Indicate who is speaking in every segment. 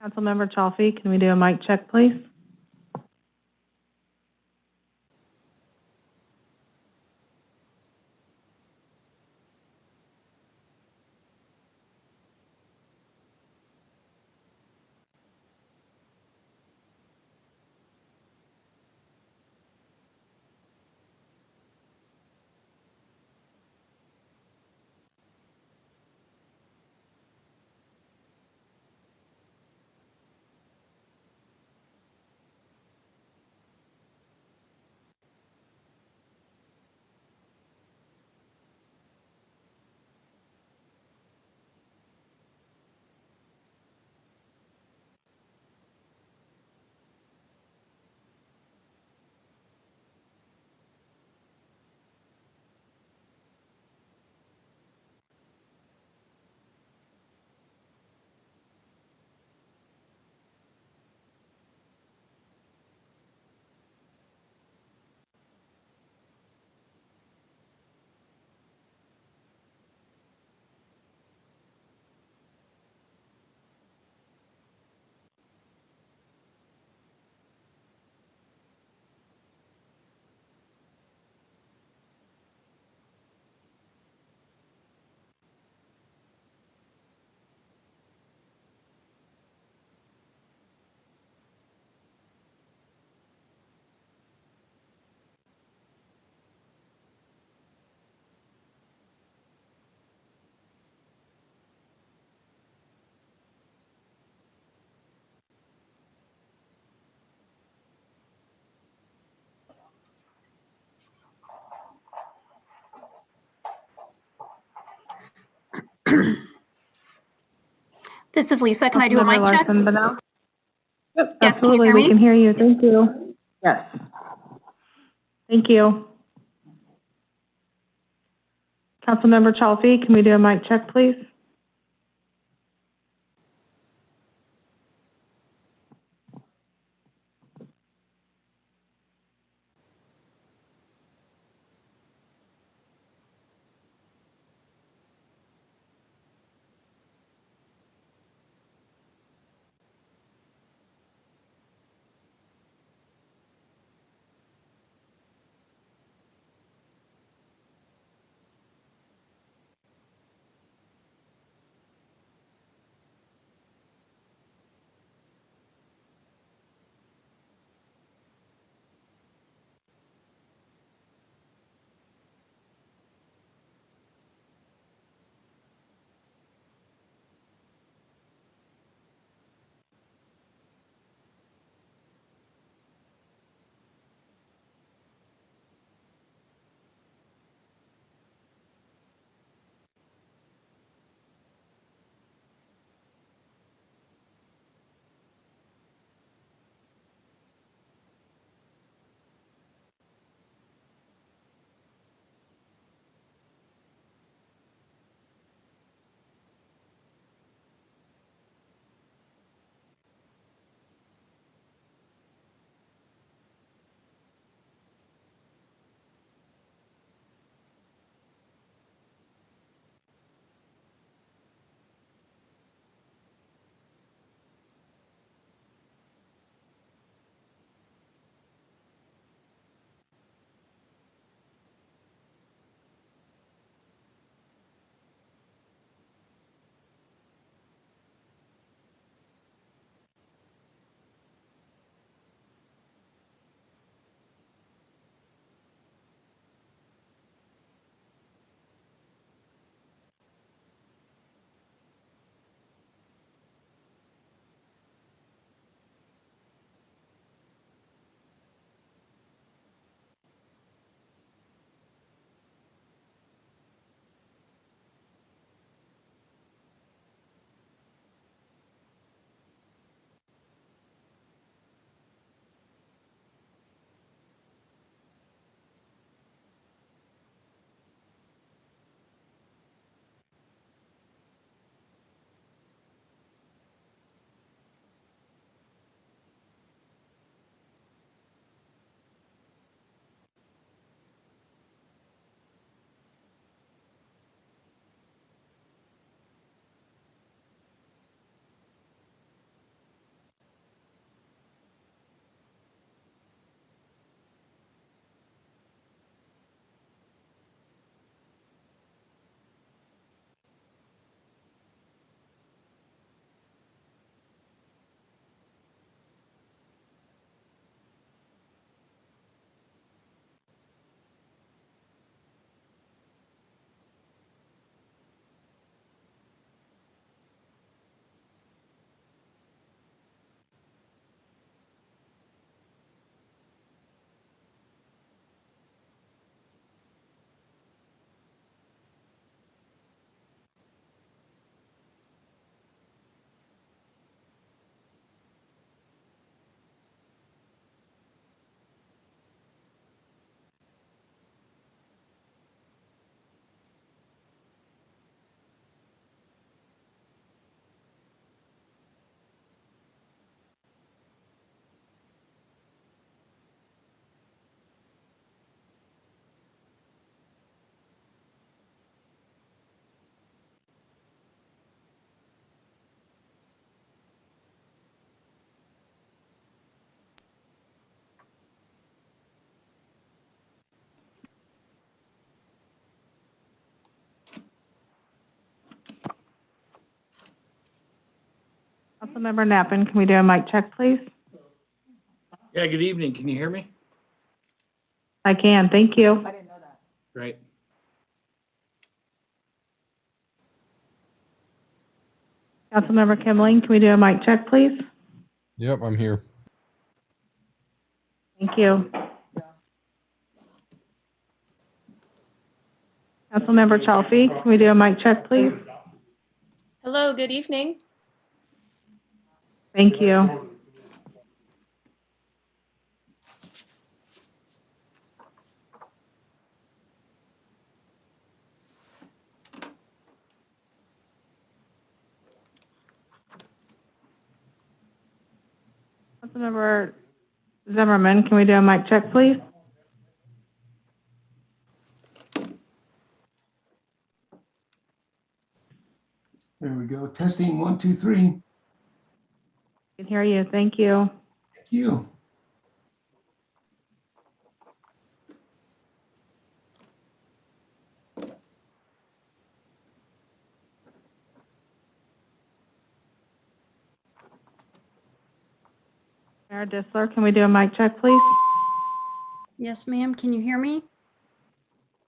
Speaker 1: Councilmember Chalfie, can we do a mic check, please?
Speaker 2: This is Lisa. Can I do a mic check?
Speaker 1: Yep,
Speaker 2: Yes,
Speaker 1: absolutely.
Speaker 2: can you hear me?
Speaker 1: We can hear you. Thank you. Yes. Thank you. Councilmember Chalfie, can we do a mic check, please? Councilmember Nappen, can we do a mic check, please?
Speaker 3: Yeah, good evening. Can you hear me?
Speaker 1: I can, thank you.
Speaker 3: Great.
Speaker 1: Councilmember Kimling, can we do a mic check, please?
Speaker 4: Yep, I'm here.
Speaker 1: Thank you. Councilmember Chalfie, can we do a mic check, please?
Speaker 5: Hello, good evening.
Speaker 1: Thank you. Councilmember Zimmerman, can we do a mic check, please?
Speaker 6: There we go. Testing 1, 2, 3.
Speaker 1: Can hear you, thank you.
Speaker 6: Thank you.
Speaker 1: Mayor Disler, can we do a mic check, please?
Speaker 7: Yes, ma'am. Can you hear me?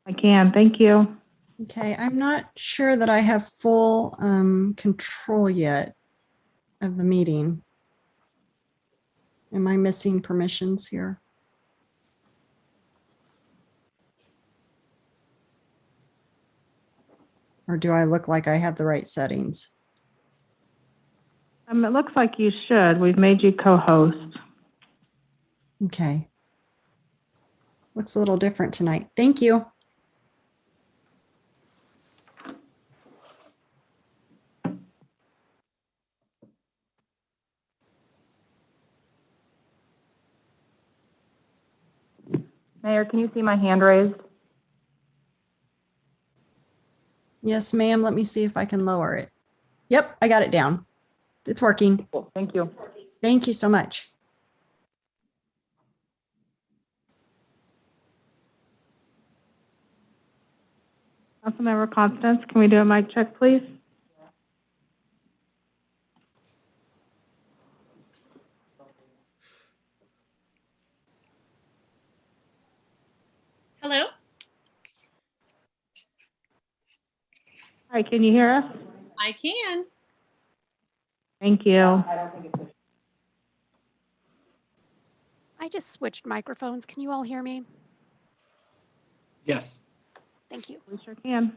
Speaker 1: I can, thank you.
Speaker 7: Okay, I'm not sure that I have full control yet of the meeting. Am I missing permissions here? Or do I look like I have the right settings?
Speaker 1: It looks like you should. We've made you co-host.
Speaker 7: Okay. Looks a little different tonight. Thank you.
Speaker 2: Mayor, can you see my hand raised?
Speaker 7: Yes, ma'am. Let me see if I can lower it. Yep, I got it down. It's working.
Speaker 2: Cool, thank you.
Speaker 7: Thank you so much.
Speaker 1: Councilmember Constance, can we do a mic check, please?
Speaker 5: Hello?
Speaker 1: Hi, can you hear us?
Speaker 5: I can.
Speaker 1: Thank you.
Speaker 2: I just switched microphones. Can you all hear me?
Speaker 3: Yes.
Speaker 2: Thank you.
Speaker 1: We sure can.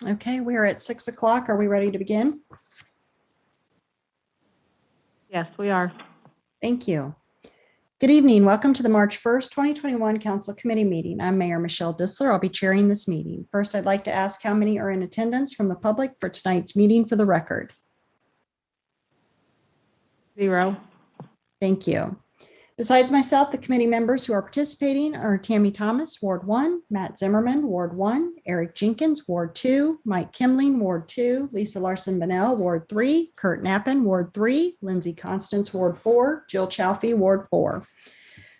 Speaker 7: Okay, we are at 6 o'clock. Are we ready to begin?
Speaker 1: Yes, we are.
Speaker 7: Thank you. Good evening. Welcome to the March 1st, 2021 Council Committee meeting. I'm Mayor Michelle Dissler. I'll be chairing this meeting. First, I'd like to ask how many are in attendance from the public for tonight's meeting for the record.
Speaker 1: 0.
Speaker 7: Thank you. Besides myself, the committee members who are participating are Tammy Thomas, Ward 1, Matt Zimmerman, Ward 1, Eric Jenkins, Ward 2, Mike Kimling, Ward 2, Lisa Larson-Bennell, Ward 3, Kurt Knappen, Ward 3, Lindsay Constance, Ward 4, Jill Chaffee, Ward 4.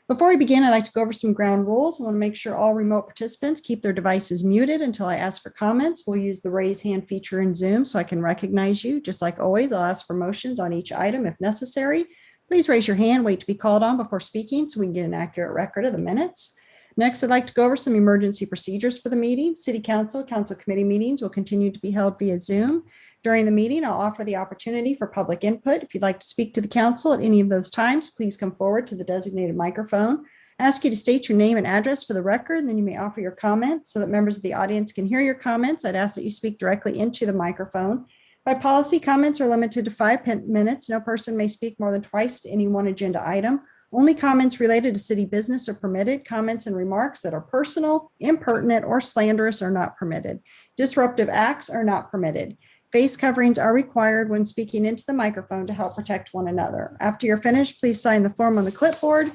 Speaker 7: Before we begin, I'd like to go over some ground rules. I want to make sure all remote participants keep their devices muted until I ask for comments. We'll use the raise hand feature in Zoom so I can recognize you. Just like always, I'll ask for motions on each item if necessary. Please raise your hand, wait to be called on before speaking so we can get an accurate record of the minutes. Next, I'd like to go over some emergency procedures for the meeting. City Council, Council Committee meetings will continue to be held via Zoom. During the meeting, I'll offer the opportunity for public input. If you'd like to speak to the council at any of those times, please come forward to the designated microphone. I ask you to state your name and address for the record, and then you may offer your comments so that members of the audience can hear your comments. I'd ask that you speak directly into the microphone. By policy, comments are limited to 5 minutes. No person may speak more than twice to any one agenda item. Only comments related to city business are permitted. Comments and remarks that are personal, impertinent, or slanderous are not permitted. Disruptive acts are not permitted. Face coverings are required when speaking into the microphone to help protect one another. After you're finished, please sign the form on the clipboard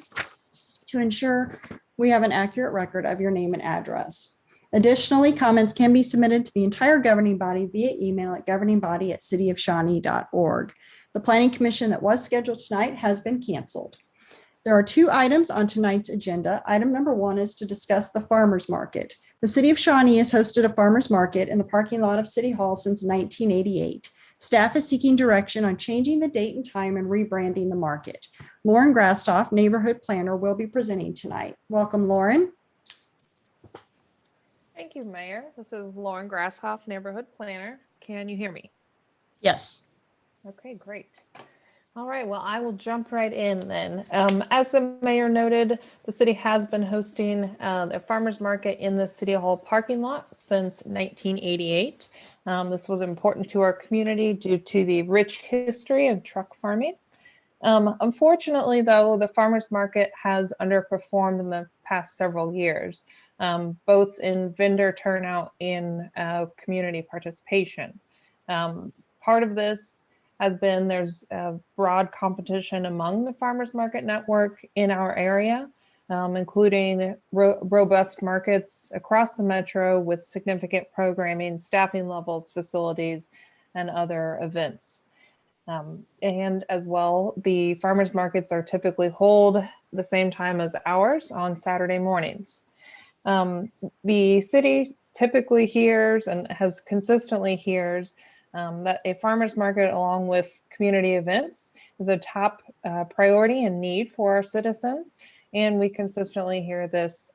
Speaker 7: to ensure we have an accurate record of your name and address. Additionally, comments can be submitted to the entire governing body via email at governingbody@cityofshawnee.org. The Planning Commission that was scheduled tonight has been canceled. There are 2 items on tonight's agenda. Item number 1 is to discuss the farmers market. The City of Shawnee has hosted a farmers market in the parking lot of City Hall since 1988. Staff is seeking direction on changing the date and time and rebranding the market. Lauren Grastoff, neighborhood planner, will be presenting tonight. Welcome, Lauren.
Speaker 8: Thank you, Mayor. This is Lauren Grasshoff, neighborhood planner. Can you hear me?
Speaker 7: Yes.
Speaker 8: Okay, great. All right, well, I will jump right in then. As the mayor noted, the city has been hosting a farmers market in the City Hall parking lot since 1988. This was important to our community due to the rich history of truck farming. Unfortunately, though, the farmers market has underperformed in the past several years, both in vendor turnout and community participation. Part of this has been there's broad competition among the farmers market network in our area, including robust markets across the metro with significant programming, staffing levels, facilities, and other events. And as well, the farmers markets are typically held the same time as ours on Saturday mornings. The city typically hears and has consistently hears that a farmers market along with community events is a top priority and need for our citizens. And we consistently hear this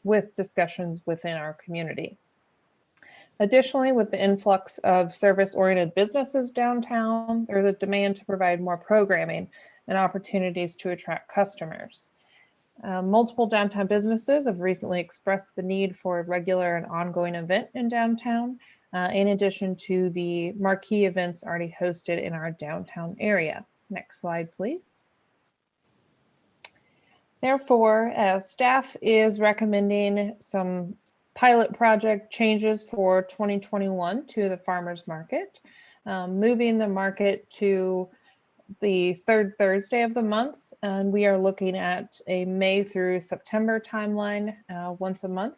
Speaker 8: with discussions within our community. Additionally, with the influx of service-oriented businesses downtown, there's a demand to provide more programming and opportunities to attract customers. Multiple downtown businesses have recently expressed the need for a regular and ongoing event in downtown, in addition to the marquee events already hosted in our downtown area. Next slide, please. Therefore, staff is recommending some pilot project changes for 2021 to the farmers market, moving the market to the 3rd Thursday of the month. And we are looking at a May through September timeline once a month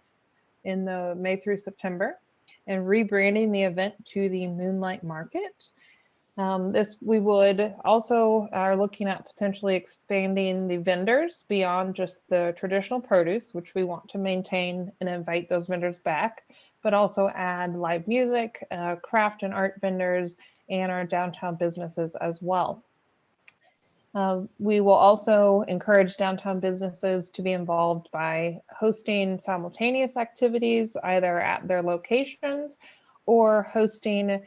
Speaker 8: in the May through September, and rebranding the event to the Moonlight Market. We would also are looking at potentially expanding the vendors beyond just the traditional produce, which we want to maintain and invite those vendors back, but also add live music, craft and art vendors, and our downtown businesses as well. We will also encourage downtown businesses to be involved by hosting simultaneous activities, either at their locations or hosting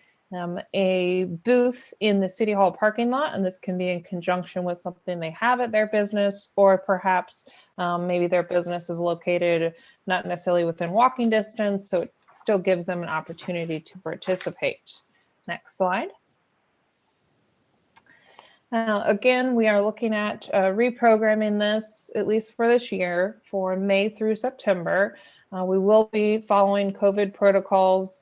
Speaker 8: a booth in the City Hall parking lot. And this can be in conjunction with something they have at their business, or perhaps maybe their business is located not necessarily within walking distance, so it still gives them an opportunity to participate. Next slide. Again, we are looking at reprogramming this, at least for this year, for May through September. We will be following COVID protocols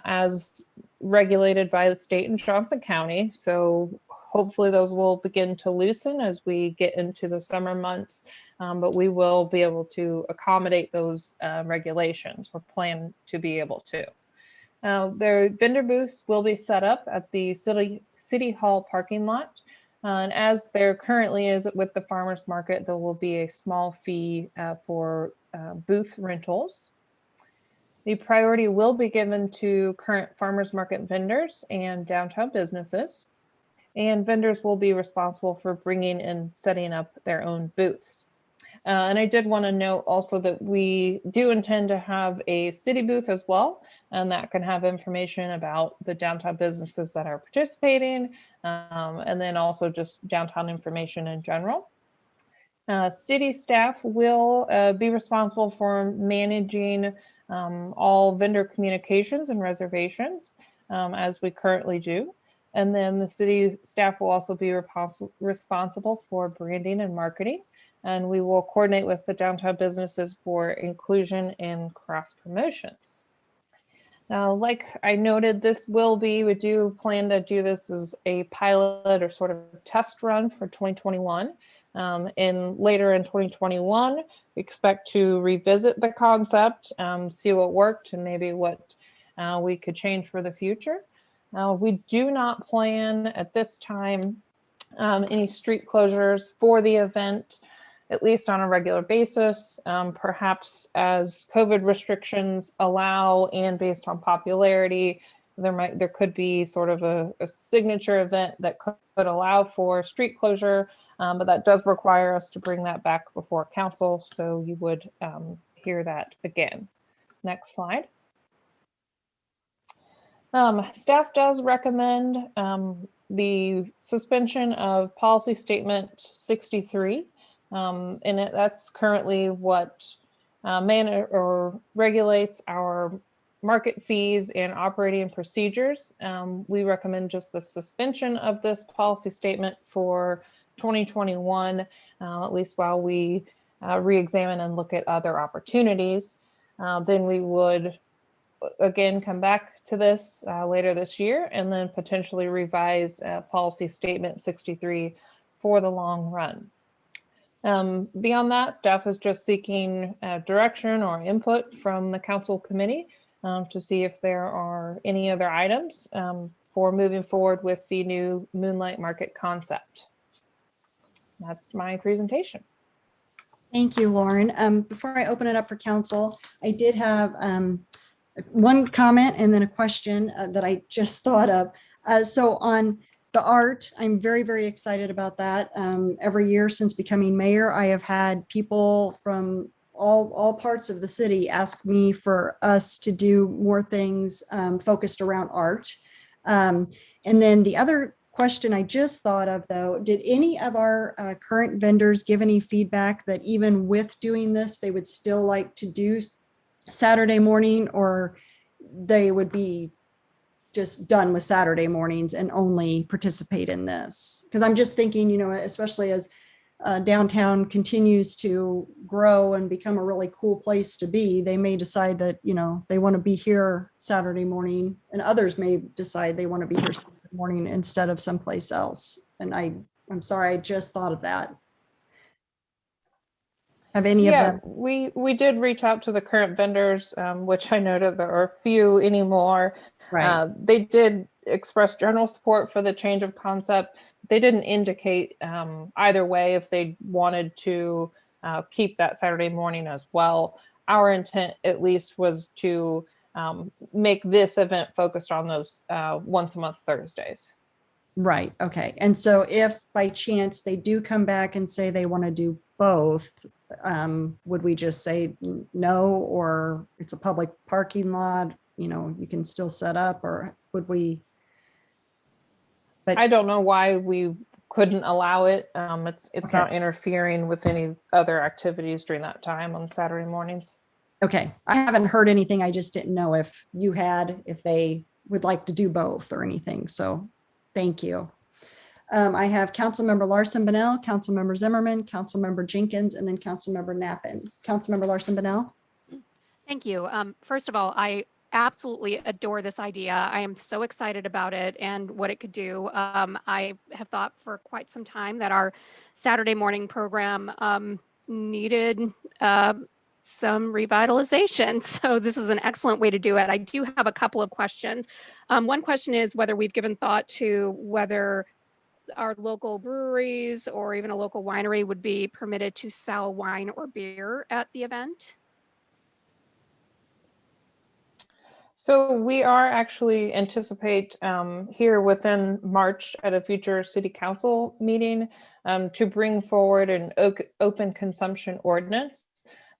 Speaker 8: as regulated by the state and Johnson County. So hopefully those will begin to loosen as we get into the summer months, but we will be able to accommodate those regulations or plan to be able to. Their vendor booths will be set up at the City Hall parking lot. And as there currently is with the farmers market, there will be a small fee for booth rentals. The priority will be given to current farmers market vendors and downtown businesses. And vendors will be responsible for bringing and setting up their own booths. And I did want to note also that we do intend to have a city booth as well, and that can have information about the downtown businesses that are participating, and then also just downtown information in general. City staff will be responsible for managing all vendor communications and reservations, as we currently do. And then the city staff will also be responsible for branding and marketing. And we will coordinate with the downtown businesses for inclusion and cross promotions. Now, like I noted, we do plan to do this as a pilot or sort of test run for 2021. And later in 2021, we expect to revisit the concept, see what worked and maybe what we could change for the future. We do not plan at this time any street closures for the event, at least on a regular basis, perhaps as COVID restrictions allow and based on popularity, there could be sort of a signature event that could allow for street closure, but that does require us to bring that back before council. So you would hear that again. Next slide. Staff does recommend the suspension of policy statement 63. And that's currently what regulates our market fees and operating procedures. We recommend just the suspension of this policy statement for 2021, at least while we re-examine and look at other opportunities. Then we would again come back to this later this year and then potentially revise policy statement 63 for the long run. Beyond that, staff is just seeking direction or input from the council committee to see if there are any other items for moving forward with the new Moonlight Market concept. That's my presentation.
Speaker 7: Thank you, Lauren. Before I open it up for council, I did have one comment and then a question that I just thought of. So on the art, I'm very, very excited about that. Every year since becoming mayor, I have had people from all parts of the city ask me for us to do more things focused around art. And then the other question I just thought of, though, did any of our current vendors give any feedback that even with doing this, they would still like to do Saturday morning, or they would be just done with Saturday mornings and only participate in this? Because I'm just thinking, you know, especially as downtown continues to grow and become a really cool place to be, they may decide that, you know, they want to be here Saturday morning, and others may decide they want to be here Saturday morning instead of someplace else. And I'm sorry, I just thought of that. Have any of them?
Speaker 8: We did reach out to the current vendors, which I noted there are few anymore.
Speaker 7: Right.
Speaker 8: They did express general support for the change of concept. They didn't indicate either way if they wanted to keep that Saturday morning as well. Our intent, at least, was to make this event focused on those once a month Thursdays.
Speaker 7: Right. Okay. And so if by chance they do come back and say they want to do both, would we just say no, or it's a public parking lot, you know, you can still set up, or would we? But
Speaker 8: I don't know why we couldn't allow it. It's
Speaker 7: Okay.
Speaker 8: not interfering with any other activities during that time on Saturday mornings.
Speaker 7: Okay, I haven't heard anything. I just didn't know if you had, if they would like to do both or anything. So thank you. I have Councilmember Larson Bennell, Councilmember Zimmerman, Councilmember Jenkins, and then Councilmember Nappen. Councilmember Larson Bennell.
Speaker 2: Thank you. First of all, I absolutely adore this idea. I am so excited about it and what it could do. I have thought for quite some time that our Saturday morning program needed some revitalization. So this is an excellent way to do it. I do have a couple of questions. One question is whether we've given thought to whether our local breweries or even a local winery would be permitted to sell wine or beer at the event.
Speaker 8: So we are actually anticipate here within March at a future city council meeting to bring forward an open consumption ordinance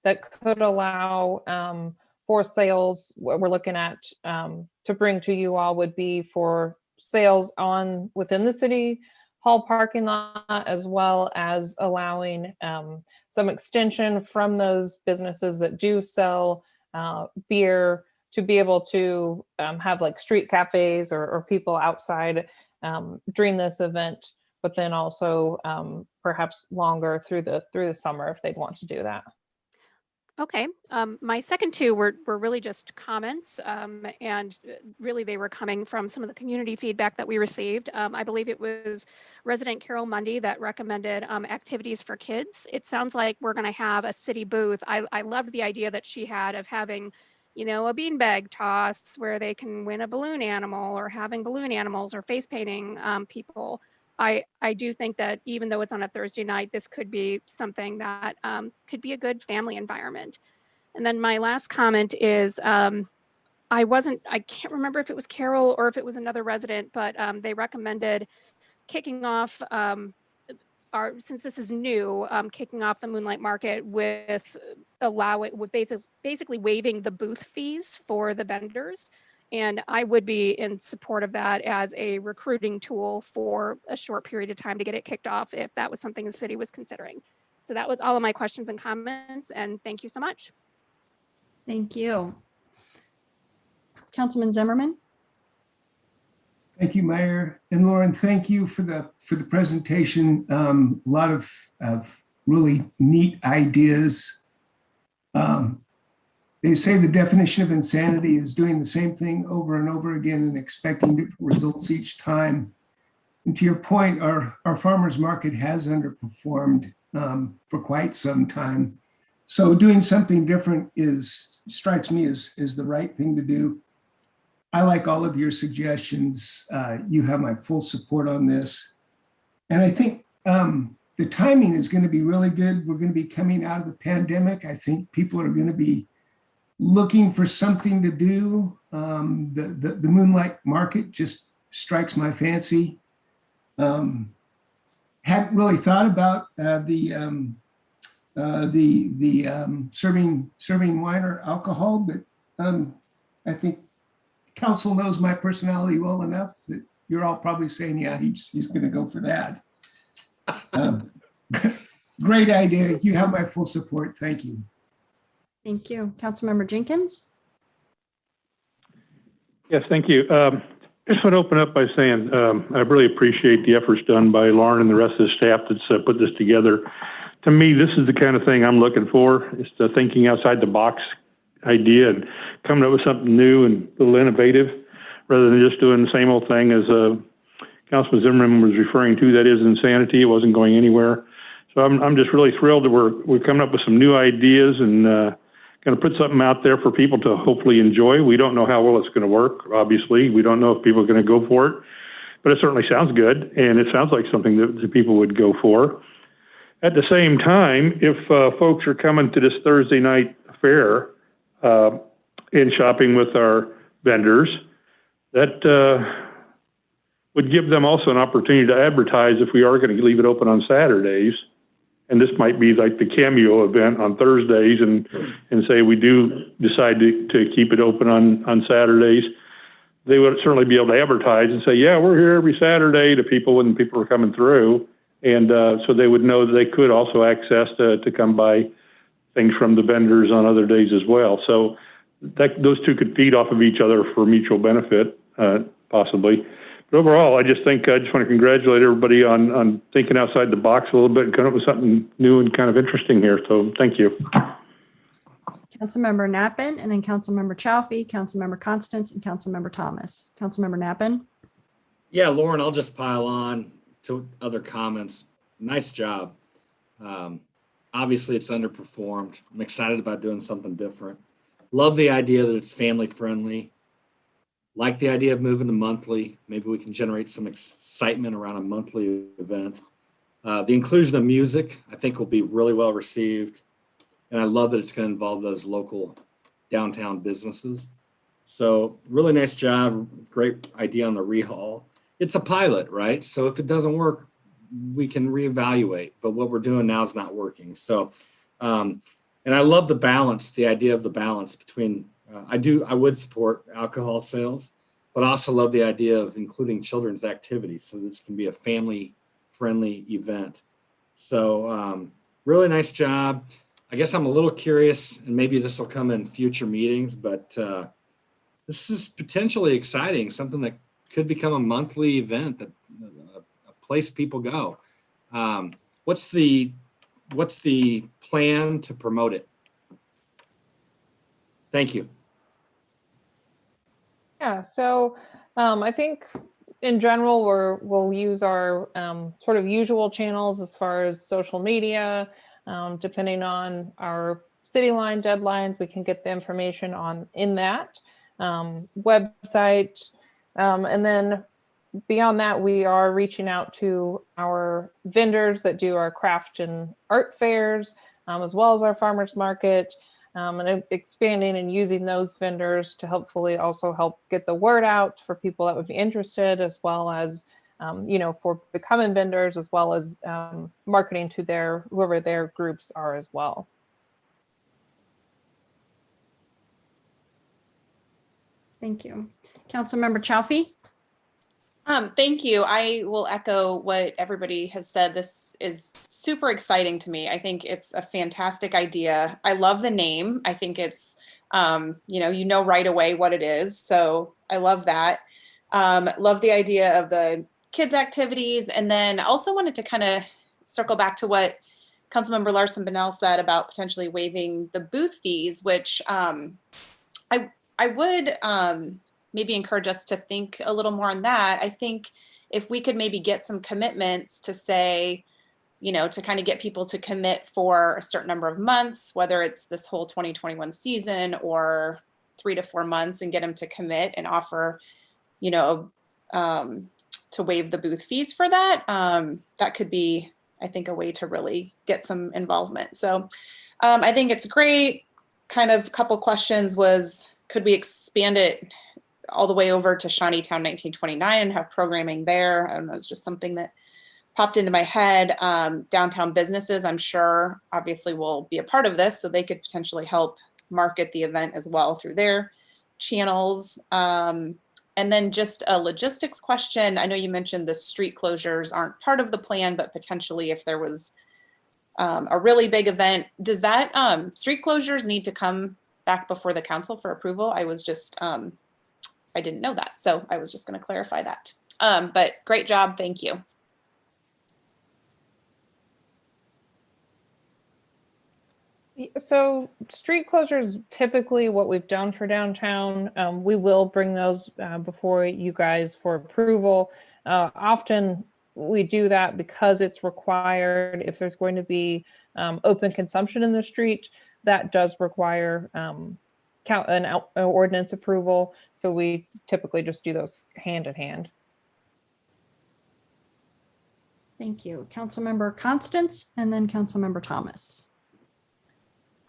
Speaker 8: that could allow for sales. What we're looking at to bring to you all would be for sales on within the city hall parking lot, as well as allowing some extension from those businesses that do sell beer to be able to have like street cafes or people outside during this event, but then also perhaps longer through the summer if they'd want to do that.
Speaker 2: Okay. My second two were really just comments, and really they were coming from some of the community feedback that we received. I believe it was resident Carol Mundy that recommended activities for kids. It sounds like we're going to have a city booth. I loved the idea that she had of having, you know, a beanbag toss where they can win a balloon animal, or having balloon animals, or face painting people. I do think that even though it's on a Thursday night, this could be something that could be a good family environment. And then my last comment is, I can't remember if it was Carol or if it was another resident, but they recommended kicking off since this is new, kicking off the Moonlight Market with basically waiving the booth fees for the vendors. And I would be in support of that as a recruiting tool for a short period of time to get it kicked off if that was something the city was considering. So that was all of my questions and comments, and thank you so much.
Speaker 7: Thank you. Councilman Zimmerman.
Speaker 6: Thank you, Mayor. And Lauren, thank you for the presentation. A lot of really neat ideas. They say the definition of insanity is doing the same thing over and over again and expecting different results each time. And to your point, our farmers market has underperformed for quite some time. So doing something different strikes me as the right thing to do. I like all of your suggestions. You have my full support on this. And I think the timing is going to be really good. We're going to be coming out of the pandemic. I think people are going to be looking for something to do. The Moonlight Market just strikes my fancy. Hadn't really thought about the serving wine or alcohol, but I think council knows my personality well enough that you're all probably saying, yeah, he's going to go for that. Great idea. You have my full support. Thank you.
Speaker 7: Thank you. Councilmember Jenkins.
Speaker 9: Yes, thank you. I just want to open up by saying I really appreciate the efforts done by Lauren and the rest of the staff that's put this together. To me, this is the kind of thing I'm looking for. It's the thinking outside the box idea and coming up with something new and a little innovative rather than just doing the same old thing as Councilman Zimmerman was referring to. That is insanity. It wasn't going anywhere. So I'm just really thrilled that we're coming up with some new ideas and going to put something out there for people to hopefully enjoy. We don't know how well it's going to work, obviously. We don't know if people are going to go for it, but it certainly sounds good, and it sounds like something that the people would go for. At the same time, if folks are coming to this Thursday night fair and shopping with our vendors, that would give them also an opportunity to advertise if we are going to leave it open on Saturdays. And this might be like the cameo event on Thursdays and say we do decide to keep it open on Saturdays. They would certainly be able to advertise and say, yeah, we're here every Saturday to people when people are coming through. And so they would know that they could also access to come by things from the vendors on other days as well. So those two could feed off of each other for mutual benefit, possibly. But overall, I just want to congratulate everybody on thinking outside the box a little bit and coming up with something new and kind of interesting here. So thank you.
Speaker 7: Councilmember Nappen, and then Councilmember Chafee, Councilmember Constance, and Councilmember Thomas. Councilmember Nappen?
Speaker 3: Yeah, Lauren, I'll just pile on to other comments. Nice job. Obviously, it's underperformed. I'm excited about doing something different. Love the idea that it's family friendly. Like the idea of moving to monthly. Maybe we can generate some excitement around a monthly event. The inclusion of music, I think, will be really well received. And I love that it's going to involve those local downtown businesses. So really nice job. Great idea on the rehaul. It's a pilot, right? So if it doesn't work, we can reevaluate. But what we're doing now is not working. So, and I love the balance, the idea of the balance between, I would support alcohol sales, but I also love the idea of including children's activities. So this can be a family-friendly event. So really nice job. I guess I'm a little curious, and maybe this will come in future meetings, but this is potentially exciting, something that could become a monthly event, that a place people go. What's the plan to promote it? Thank you.
Speaker 8: Yeah, so I think in general, we'll use our sort of usual channels as far as social media. Depending on our city line deadlines, we can get the information in that website. And then beyond that, we are reaching out to our vendors that do our craft and art fairs, as well as our farmers market, and expanding and using those vendors to hopefully also help get the word out for people that would be interested, as well as for becoming vendors, as well as marketing to whoever their groups are as well.
Speaker 7: Thank you. Councilmember Chafee?
Speaker 5: Thank you. I will echo what everybody has said. This is super exciting to me. I think it's a fantastic idea. I love the name. I think it's, you know right away what it is. So I love that. Love the idea of the kids activities. And then also wanted to kind of circle back to what Councilmember Larson Bonnell said about potentially waiving the booth fees, which I would maybe encourage us to think a little more on that. I think if we could maybe get some commitments to say, to kind of get people to commit for a certain number of months, whether it's this whole 2021 season or 3 to 4 months, and get them to commit and offer, to waive the booth fees for that. That could be, I think, a way to really get some involvement. So I think it's great. Kind of couple questions was, could we expand it all the way over to Shawneetown 1929 and have programming there? I don't know, it's just something that popped into my head. Downtown businesses, I'm sure, obviously will be a part of this, so they could potentially help market the event as well through their channels. And then just a logistics question. I know you mentioned the street closures aren't part of the plan, but potentially if there was a really big event, does that street closures need to come back before the council for approval? I was just, I didn't know that. So I was just going to clarify that. But great job. Thank you.
Speaker 8: So street closures, typically what we've done for downtown, we will bring those before you guys for approval. Often we do that because it's required. If there's going to be open consumption in the street, that does require an ordinance approval. So we typically just do those hand in hand.
Speaker 7: Thank you. Councilmember Constance, and then Councilmember Thomas.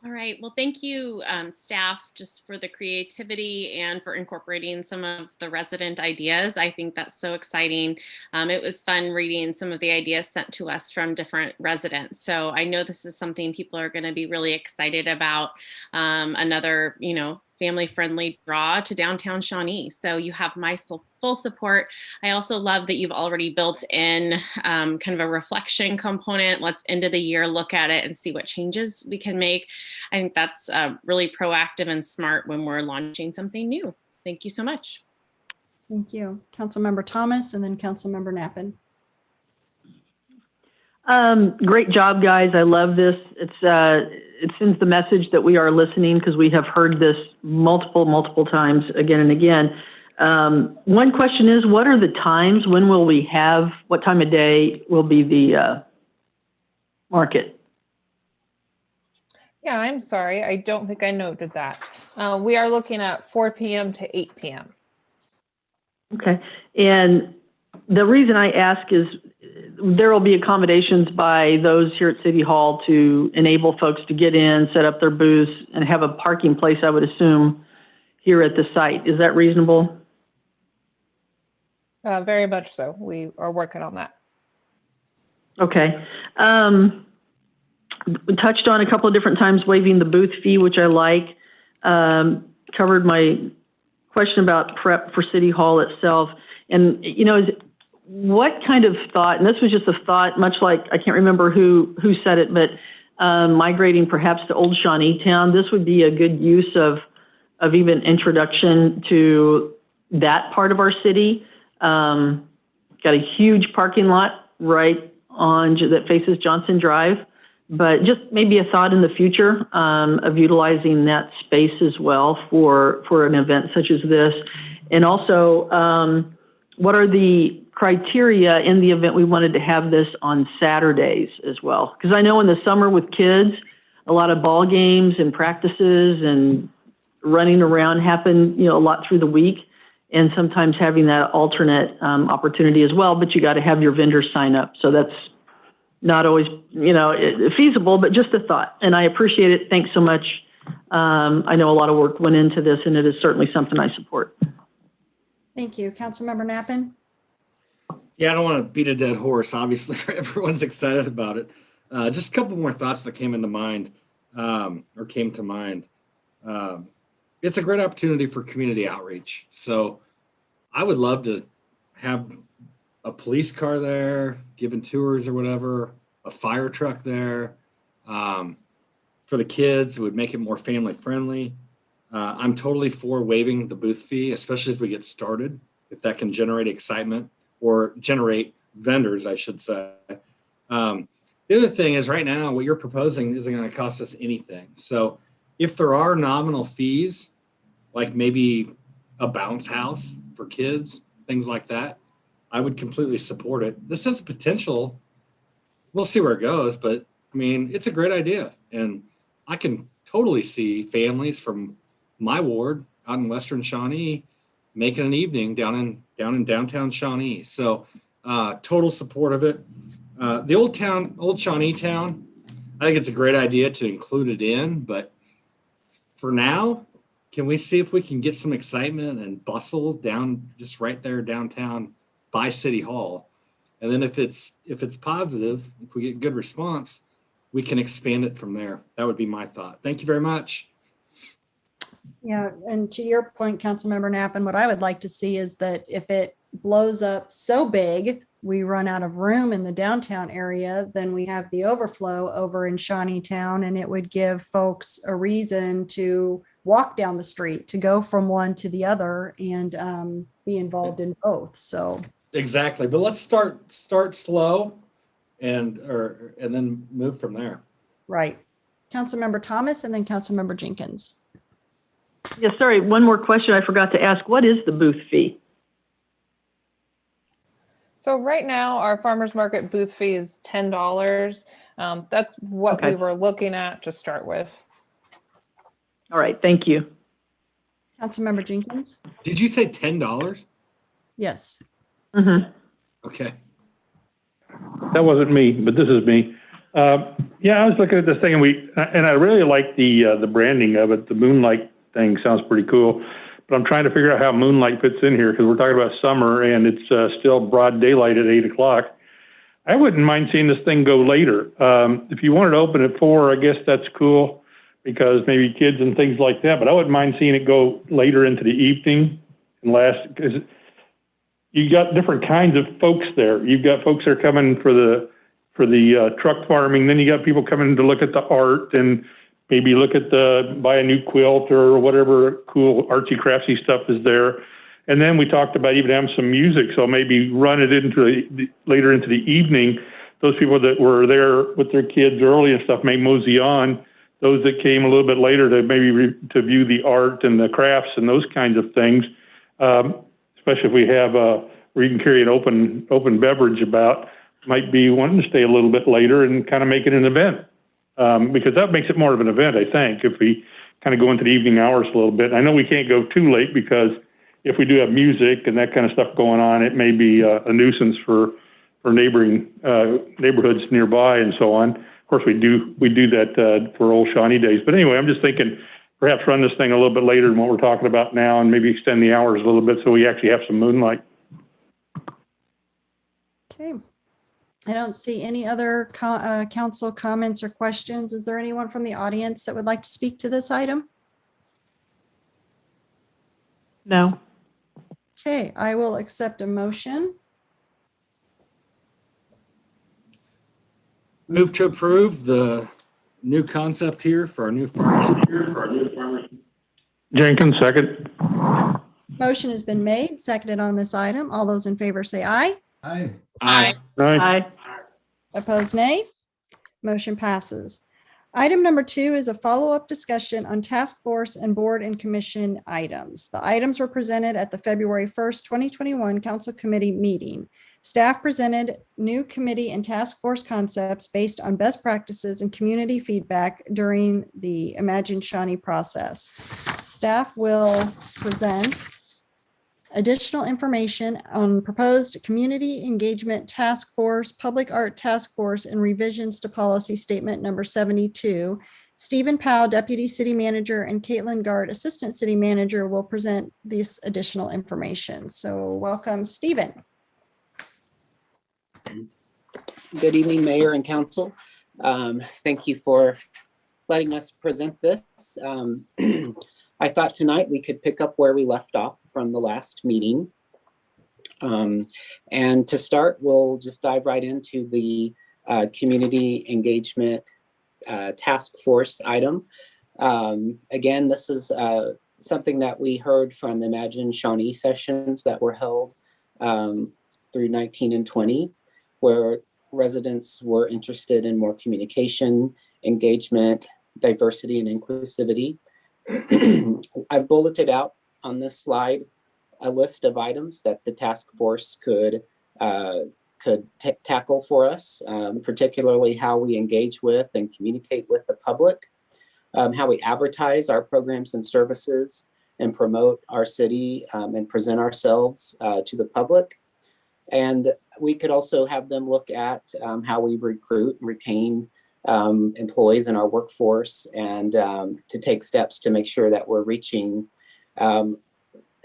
Speaker 10: All right. Well, thank you, staff, just for the creativity and for incorporating some of the resident ideas. I think that's so exciting. It was fun reading some of the ideas sent to us from different residents. So I know this is something people are going to be really excited about. Another, family-friendly draw to downtown Shawnee. So you have my full support. I also love that you've already built in kind of a reflection component. Let's end of the year look at it and see what changes we can make. I think that's really proactive and smart when we're launching something new. Thank you so much.
Speaker 7: Thank you. Councilmember Thomas and then Councilmember Nappen.
Speaker 1: Great job, guys. I love this. It sends the message that we are listening, because we have heard this multiple times again and again. One question is, what are the times? When will we have, what time of day will be the market?
Speaker 8: Yeah, I'm sorry. I don't think I noted that. We are looking at 4 p.m. to 8 p.m.
Speaker 1: Okay. And the reason I ask is there will be accommodations by those here at City Hall to enable folks to get in, set up their booths, and have a parking place, I would assume, here at the site. Is that reasonable?
Speaker 8: Very much so. We are working on that.
Speaker 1: Okay. We touched on a couple of different times waiving the booth fee, which I like. Covered my question about prep for City Hall itself. And, you know, what kind of thought, and this was just a thought, much like, I can't remember who said it, but migrating perhaps to Old Shawnee Town, this would be a good use of even introduction to that part of our city. Got a huge parking lot right on that faces Johnson Drive, but just maybe a thought in the future of utilizing that space as well for an event such as this. And also, what are the criteria in the event we wanted to have this on Saturdays as well? Because I know in the summer with kids, a lot of ball games and practices and running around happen, you know, a lot through the week. And sometimes having that alternate opportunity as well, but you got to have your vendors sign up. So that's not always, you know, feasible, but just a thought. And I appreciate it. Thanks so much. I know a lot of work went into this, and it is certainly something I support.
Speaker 7: Thank you. Councilmember Nappen.
Speaker 3: Yeah, I don't want to beat a dead horse. Obviously, everyone's excited about it. Just a couple more thoughts that came into mind, or came to mind. It's a great opportunity for community outreach. So I would love to have a police car there, giving tours or whatever, a fire truck there. For the kids, it would make it more family friendly. I'm totally for waiving the booth fee, especially as we get started, if that can generate excitement or generate vendors, I should say. The other thing is right now, what you're proposing isn't going to cost us anything. So if there are nominal fees, like maybe a bounce house for kids, things like that, I would completely support it. This has potential. We'll see where it goes, but I mean, it's a great idea. And I can totally see families from my ward out in Western Shawnee making an evening down in downtown Shawnee. So total support of it. The Old Shawnee Town, I think it's a great idea to include it in, but for now, can we see if we can get some excitement and bustle down just right there downtown by City Hall? And then if it's positive, if we get good response, we can expand it from there. That would be my thought. Thank you very much.
Speaker 7: Yeah, and to your point, Councilmember Nappen, what I would like to see is that if it blows up so big, we run out of room in the downtown area, then we have the overflow over in Shawnee Town, and it would give folks a reason to walk down the street, to go from one to the other and be involved in both. So
Speaker 3: exactly, but let's start slow and then move from there.
Speaker 7: right. Councilmember Thomas and then Councilmember Jenkins.
Speaker 1: Yeah, sorry, one more question I forgot to ask. What is the booth fee?
Speaker 8: So right now, our farmers market booth fee is $10. That's what we were looking at to start with.
Speaker 1: All right, thank you.
Speaker 7: Councilmember Jenkins?
Speaker 3: Did you say $10?
Speaker 7: Yes.
Speaker 1: Mm-hmm.
Speaker 3: Okay.
Speaker 9: That wasn't me, but this is me. Yeah, I was looking at this thing, and I really like the branding of it. The moonlight thing sounds pretty cool, but I'm trying to figure out how moonlight fits in here because we're talking about summer and it's still broad daylight at 8 o'clock. I wouldn't mind seeing this thing go later. If you wanted to open at 4, I guess that's cool. because maybe kids and things like that, but I wouldn't mind seeing it go later into the evening and last, because you got different kinds of folks there. You've got folks that are coming for the truck farming, then you got people coming to look at the art and maybe look at buy a new quilt or whatever cool artsy craftsy stuff is there. And then we talked about even having some music, so maybe run it into later into the evening. Those people that were there with their kids early and stuff may mosey on. Those that came a little bit later to maybe to view the art and the crafts and those kinds of things, especially if we have where you can carry an open beverage about, might be wanting to stay a little bit later and kind of make it an event, because that makes it more of an event, I think, if we kind of go into the evening hours a little bit. I know we can't go too late, because if we do have music and that kind of stuff going on, it may be a nuisance for neighboring neighborhoods nearby and so on. Of course, we do that for Old Shawnee days. But anyway, I'm just thinking perhaps run this thing a little bit later than what we're talking about now, and maybe extend the hours a little bit so we actually have some moonlight.
Speaker 7: Okay. I don't see any other council comments or questions. Is there anyone from the audience that would like to speak to this item?
Speaker 1: No.
Speaker 7: Okay, I will accept a motion.
Speaker 3: Move to approve the new concept here for our new farmers.
Speaker 9: Jenkins, second.
Speaker 7: Motion has been made, seconded on this item. All those in favor say aye.
Speaker 6: Aye.
Speaker 10: Aye.
Speaker 1: Aye.
Speaker 7: Opposed, nay. Motion passes. Item number 2 is a follow-up discussion on task force and board and commission items. The items were presented at the February 1st, 2021 council committee meeting. Staff presented new committee and task force concepts based on best practices and community feedback during the Imagine Shawnee process. Staff will present additional information on proposed community engagement task force, public art task force, and revisions to policy statement number 72. Stephen Powell, Deputy City Manager, and Caitlin Gard, Assistant City Manager, will present this additional information. So welcome, Stephen.
Speaker 11: Good evening, Mayor and Council. Thank you for letting us present this. I thought tonight we could pick up where we left off from the last meeting. And to start, we'll just dive right into the community engagement task force item. Again, this is something that we heard from Imagine Shawnee sessions that were held through 19 and 20, where residents were interested in more communication, engagement, diversity, and inclusivity. I've bulleted out on this slide a list of items that the task force could tackle for us, particularly how we engage with and communicate with the public, how we advertise our programs and services and promote our city and present ourselves to the public. And we could also have them look at how we recruit and retain employees in our workforce, and to take steps to make sure that we're reaching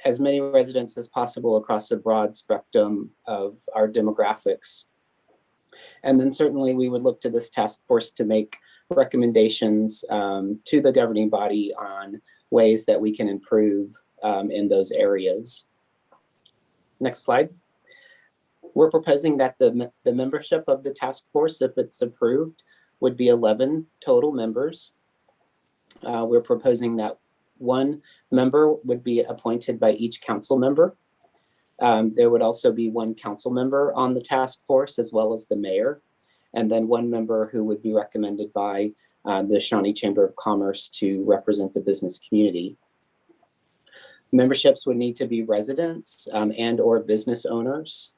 Speaker 11: as many residents as possible across a broad spectrum of our demographics. And then certainly we would look to this task force to make recommendations to the governing body on ways that we can improve in those areas. Next slide. We're proposing that the membership of the task force, if it's approved, would be 11 total members. We're proposing that one member would be appointed by each council member. There would also be one council member on the task force, as well as the mayor, and then one member who would be recommended by the Shawnee Chamber of Commerce to represent the business community. Memberships would need to be residents and or business owners.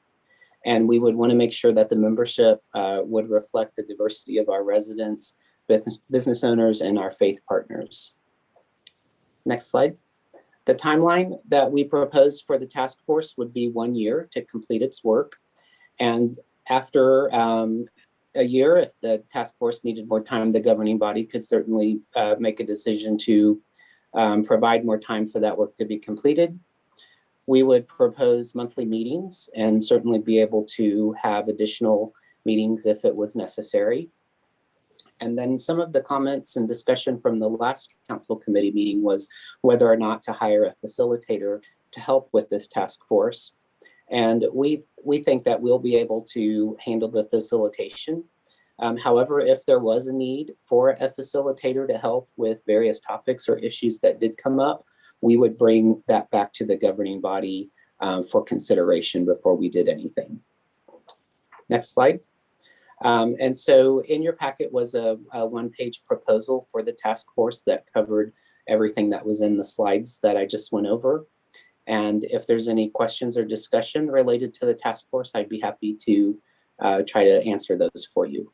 Speaker 11: And we would want to make sure that the membership would reflect the diversity of our residents, business owners, and our faith partners. Next slide. The timeline that we proposed for the task force would be 1 year to complete its work. And after a year, if the task force needed more time, the governing body could certainly make a decision to provide more time for that work to be completed. We would propose monthly meetings and certainly be able to have additional meetings if it was necessary. And then some of the comments and discussion from the last council committee meeting was whether or not to hire a facilitator to help with this task force. And we think that we'll be able to handle the facilitation. However, if there was a need for a facilitator to help with various topics or issues that did come up, we would bring that back to the governing body for consideration before we did anything. Next slide. And so in your packet was a one-page proposal for the task force that covered everything that was in the slides that I just went over. And if there's any questions or discussion related to the task force, I'd be happy to try to answer those for you.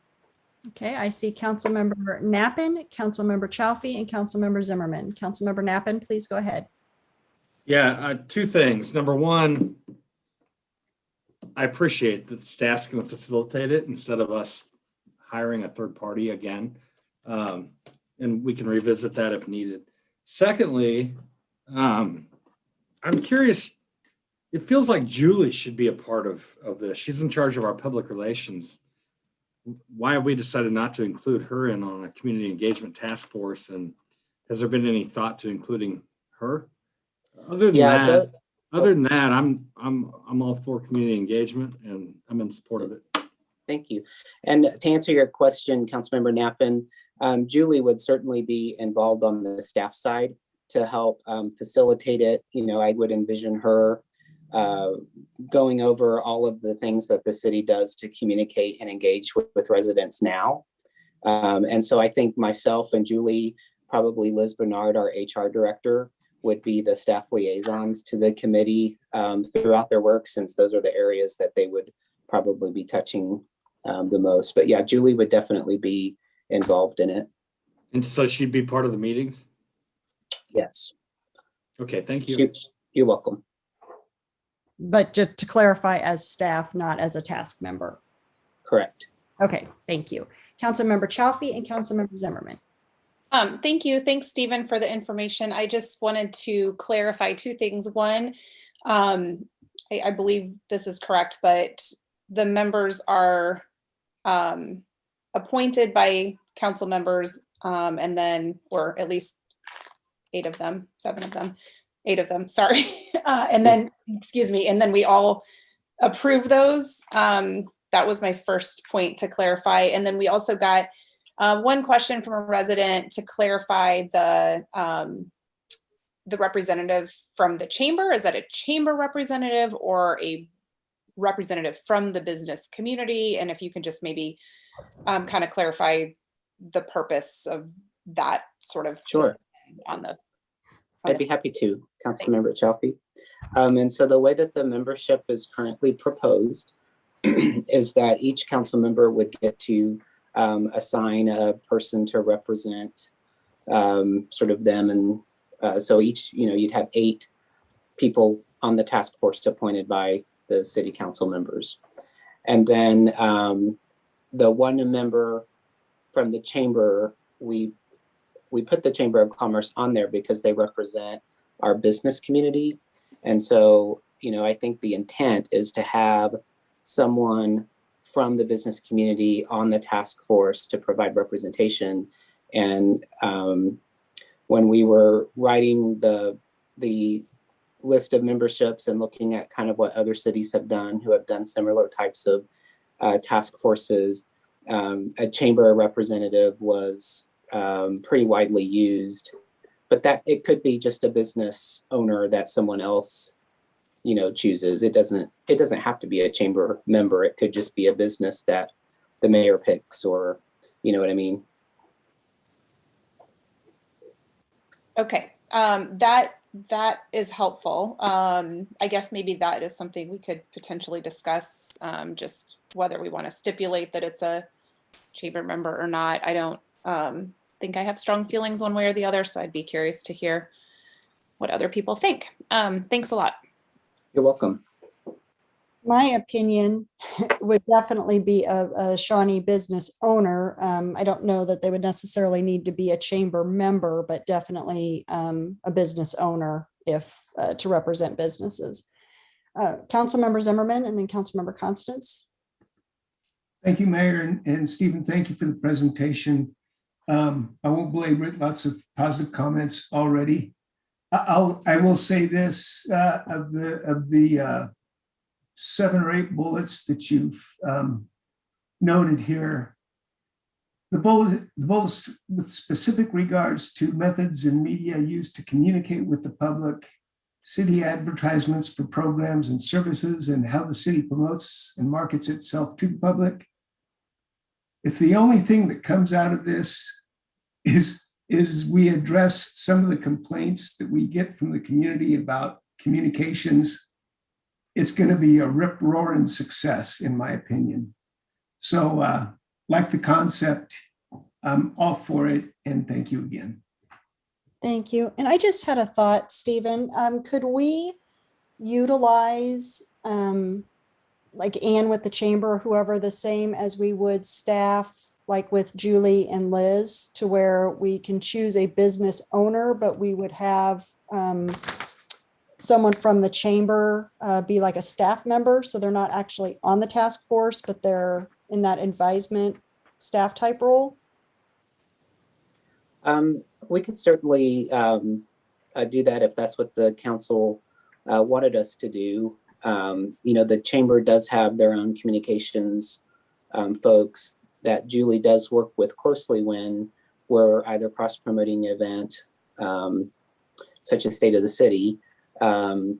Speaker 7: Okay, I see Councilmember Knappen, Councilmember Chafee, and Councilmember Zimmerman. Councilmember Knappen, please go ahead.
Speaker 3: Yeah, two things. Number one, I appreciate that staff's going to facilitate it instead of us hiring a third party again. And we can revisit that if needed. Secondly, I'm curious, it feels like Julie should be a part of this. She's in charge of our public relations. Why have we decided not to include her in on a community engagement task force? And has there been any thought to including her? Other than that, I'm all for community engagement and I'm in support of it.
Speaker 11: Thank you. And to answer your question, Councilmember Knappen, Julie would certainly be involved on the staff side to help facilitate it. You know, I would envision her going over all of the things that the city does to communicate and engage with residents now. And so I think myself and Julie, probably Liz Bernard, our HR director, would be the staff liaisons to the committee throughout their work, since those are the areas that they would probably be touching the most. But yeah, Julie would definitely be involved in it.
Speaker 3: And so she'd be part of the meetings?
Speaker 11: Yes.
Speaker 3: Okay, thank you.
Speaker 11: You're welcome.
Speaker 7: But just to clarify, as staff, not as a task member.
Speaker 11: Correct.
Speaker 7: Okay, thank you. Councilmember Chafee and Councilmember Zimmerman.
Speaker 5: Thank you. Thanks, Stephen, for the information. I just wanted to clarify two things. One, I believe this is correct, but the members are appointed by council members, and then, or at least 8 of them, 7 of them, 8 of them, sorry. And then, excuse me, and then we all approve those. That was my first point to clarify. And then we also got one question from a resident to clarify the representative from the chamber. Is that a chamber representative or a representative from the business community? And if you can just maybe kind of clarify the purpose of that sort of.
Speaker 11: Sure.
Speaker 5: On the.
Speaker 11: I'd be happy to, Councilmember Chafee. And so the way that the membership is currently proposed is that each council member would get to assign a person to represent sort of them. And so each, you'd have 8 people on the task force appointed by the city council members. And then the one member from the chamber, we put the Chamber of Commerce on there because they represent our business community. And so, I think the intent is to have someone from the business community on the task force to provide representation. And when we were writing the list of memberships and looking at kind of what other cities have done who have done similar types of task forces, a chamber representative was pretty widely used, but that it could be just a business owner that someone else chooses. It doesn't have to be a chamber member. It could just be a business that the mayor picks, or you know what I mean.
Speaker 5: Okay, that is helpful. I guess maybe that is something we could potentially discuss, just whether we want to stipulate that it's a chamber member or not. I don't think I have strong feelings one way or the other, so I'd be curious to hear what other people think. Thanks a lot.
Speaker 11: You're welcome.
Speaker 7: My opinion would definitely be a Shawnee business owner. I don't know that they would necessarily need to be a chamber member, but definitely a business owner if to represent businesses. Councilmember Zimmerman and then Councilmember Constance.
Speaker 6: Thank you, Mayor, and Stephen, thank you for the presentation. I won't belabor it, lots of positive comments already. I will say this, of the 7 or 8 bullets that you've noted here, the bullet with specific regards to methods and media used to communicate with the public, city advertisements for programs and services, and how the city promotes and markets itself to the public. If the only thing that comes out of this is we address some of the complaints that we get from the community about communications, it's going to be a rip-roaring success, in my opinion. So, like the concept, I'm all for it, and thank you again.
Speaker 7: Thank you. And I just had a thought, Stephen. Could we utilize like Ann with the chamber, whoever, the same as we would staff, like with Julie and Liz, to where we can choose a business owner, but we would have someone from the chamber be like a staff member. So they're not actually on the task force, but they're in that advisement staff type role?
Speaker 11: We could certainly do that if that's what the council wanted us to do. The chamber does have their own communications folks that Julie does work with closely when we're either cross-promoting an event, such as State of the City. So,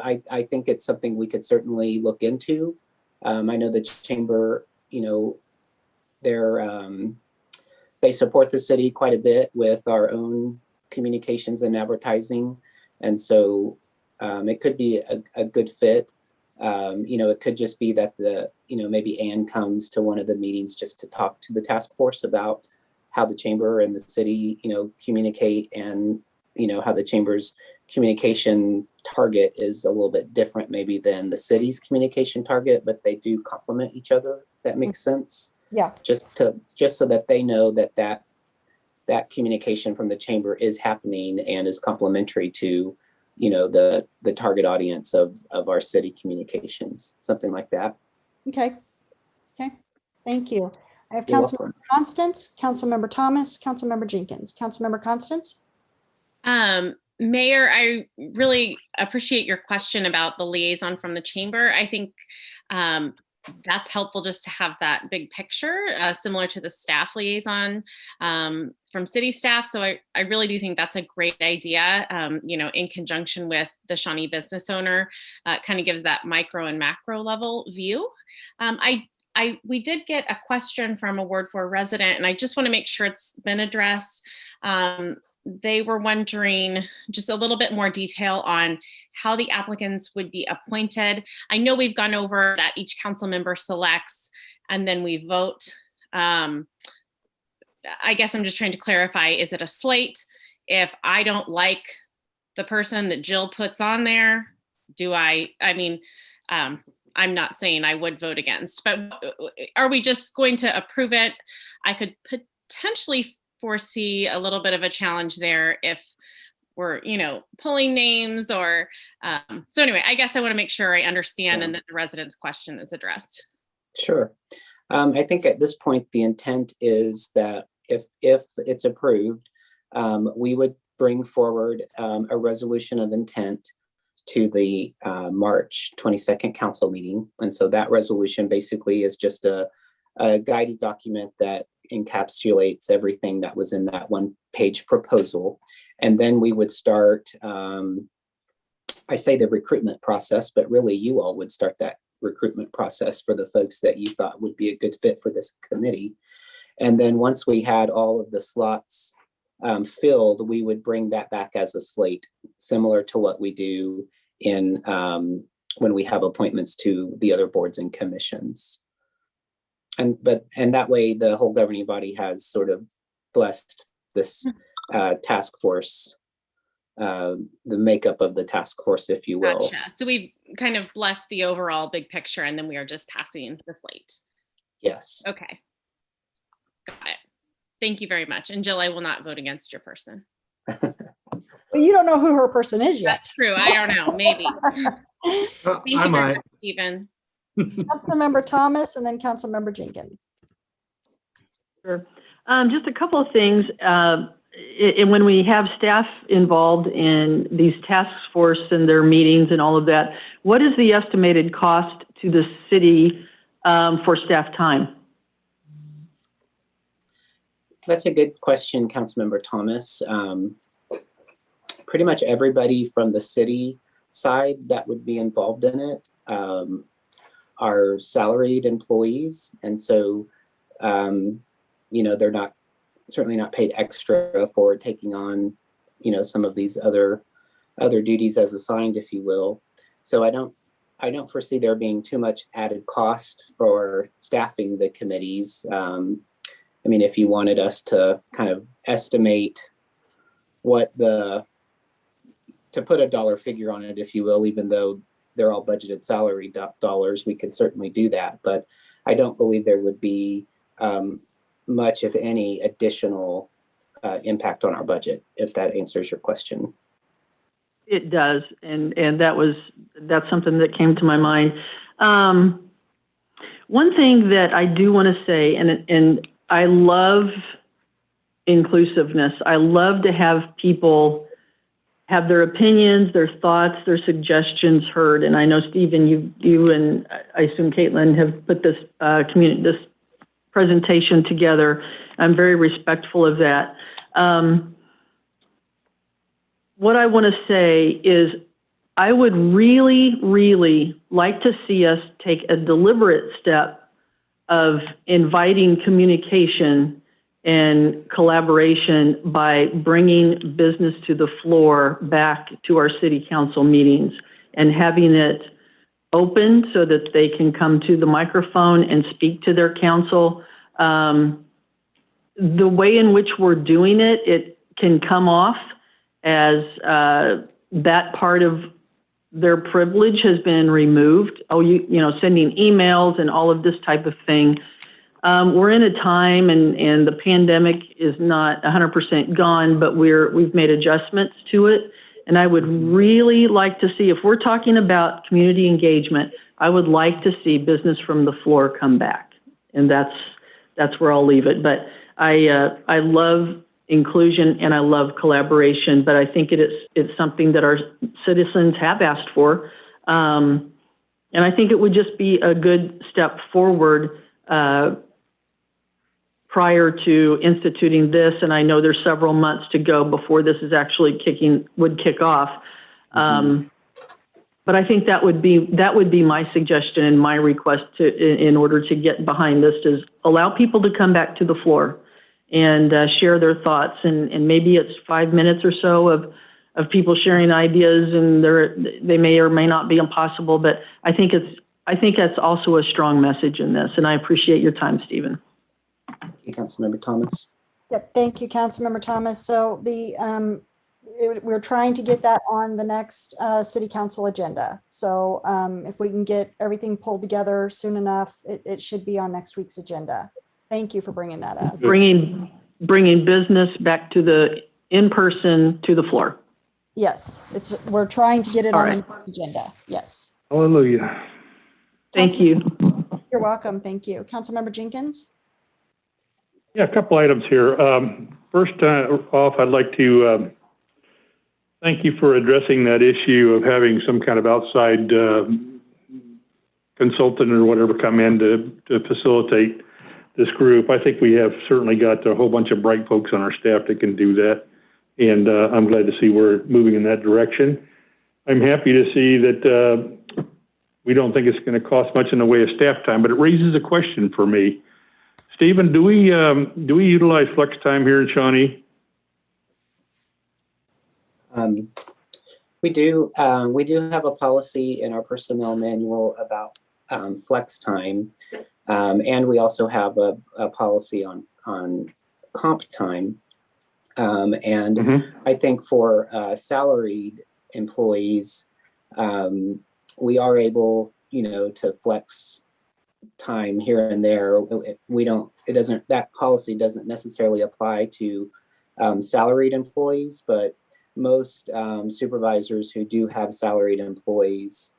Speaker 11: I think it's something we could certainly look into. I know the chamber, they support the city quite a bit with our own communications and advertising. And so it could be a good fit. It could just be that maybe Ann comes to one of the meetings just to talk to the task force about how the chamber and the city, communicate, and, how the chamber's communication target is a little bit different maybe than the city's communication target, but they do complement each other, if that makes sense.
Speaker 7: Yeah.
Speaker 11: Just so that they know that communication from the chamber is happening and is complementary to, the target audience of our city communications, something like that.
Speaker 7: Okay. Thank you. I have
Speaker 11: You're
Speaker 7: Councilmember
Speaker 11: welcome.
Speaker 7: Constance, Councilmember Thomas, Councilmember Jenkins. Councilmember Constance?
Speaker 10: Mayor, I really appreciate your question about the liaison from the chamber. I think that's helpful just to have that big picture, similar to the staff liaison from city staff. So I really do think that's a great idea, in conjunction with the Shawnee business owner, kind of gives that micro and macro level view. We did get a question from a Ward 4 resident, and I just want to make sure it's been addressed. They were wondering just a little bit more detail on how the applicants would be appointed. I know we've gone over that each council member selects and then we vote. I guess I'm just trying to clarify, is it a slate? If I don't like the person that Jill puts on there, I'm not saying I would vote against, but are we just going to approve it? I could potentially foresee a little bit of a challenge there if we're, pulling names or, so anyway, I guess I want to make sure I understand and that the resident's question is addressed.
Speaker 11: Sure. I think at this point, the intent is that if it's approved, we would bring forward a resolution of intent to the March 22nd council meeting. And so that resolution basically is just a guided document that encapsulates everything that was in that 1-page proposal. And then we would start, I say the recruitment process, but really you all would start that recruitment process for the folks that you thought would be a good fit for this committee. And then once we had all of the slots filled, we would bring that back as a slate, similar to what we do in when we have appointments to the other boards and commissions. And that way the whole governing body has sort of blessed this task force, the makeup of the task force, if you will.
Speaker 10: Gotcha. So we kind of blessed the overall big picture and then we are just passing the slate.
Speaker 11: Yes.
Speaker 10: Okay. Got it. Thank you very much. And Jill, I will not vote against your person.
Speaker 7: Well, you don't know who her person is yet.
Speaker 10: That's true. I don't know. Maybe. Thank you very much, Stephen.
Speaker 7: Councilmember Thomas and then Councilmember Jenkins.
Speaker 1: Sure. Just a couple of things. And when we have staff involved in these task force and their meetings and all of that, what is the estimated cost to the city for staff time?
Speaker 11: That's a good question, Councilmember Thomas. Pretty much everybody from the city side that would be involved in it are salaried employees. And so, you know, they're not certainly not paid extra for taking on, you know, some of these other duties as assigned, if you will. So I don't foresee there being too much added cost for staffing the committees. I mean, if you wanted us to kind of estimate what to put a dollar figure on it, if you will, even though they're all budgeted salary dollars, we could certainly do that. But I don't believe there would be much, if any, additional impact on our budget, if that answers your question.
Speaker 1: It does, and that's something that came to my mind. One thing that I do want to say, and I love inclusiveness. I love to have people have their opinions, their thoughts, their suggestions heard. And I know, Stephen, you and I assume Caitlin have put this this presentation together. I'm very respectful of that. What I want to say is I would really, really like to see us take a deliberate step of inviting communication and collaboration by bringing business to the floor back to our city council meetings and having it open so that they can come to the microphone and speak to their council. The way in which we're doing it, it can come off as that part of their privilege has been removed. Oh, you know, sending emails and all of this type of thing. We're in a time, and the pandemic is not 100% gone, but we've made adjustments to it. And I would really like to see, if we're talking about community engagement, I would like to see business from the floor come back. And that's where I'll leave it. But I love inclusion and I love collaboration, but I think it's something that our citizens have asked for. And I think it would just be a good step forward prior to instituting this. And I know there's several months to go before this is actually would kick off. But I think that would be my suggestion and my request in order to get behind this, is allow people to come back to the floor and share their thoughts. And maybe it's 5 minutes or so of people sharing ideas, and they may or may not be impossible, but I think that's also a strong message in this. And I appreciate your time, Stephen.
Speaker 11: Thank you, Councilmember Thomas.
Speaker 7: Yep, thank you, Councilmember Thomas. So we're trying to get that on the next city council agenda. So if we can get everything pulled together soon enough, it should be on next week's agenda. Thank you for bringing that up.
Speaker 1: Bringing business back to the in-person to the floor.
Speaker 7: Yes, we're trying to get it on
Speaker 1: right.
Speaker 7: the next agenda. Yes.
Speaker 9: Hallelujah.
Speaker 1: Thank you.
Speaker 7: You're welcome. Thank you. Councilmember Jenkins?
Speaker 9: Yeah, a couple items here. First off, I'd like to thank you for addressing that issue of having some kind of outside consultant or whatever come in to facilitate this group. I think we have certainly got a whole bunch of bright folks on our staff that can do that. And I'm glad to see we're moving in that direction. I'm happy to see that we don't think it's going to cost much in the way of staff time, but it raises a question for me. Stephen, do we utilize flex time here in Shawnee?
Speaker 11: We do have a policy in our personnel manual about flex time, and we also have a policy on comp time. And I think for salaried employees, we are able, to flex time here and there. That policy doesn't necessarily apply to salaried employees, but most supervisors who do have salaried employees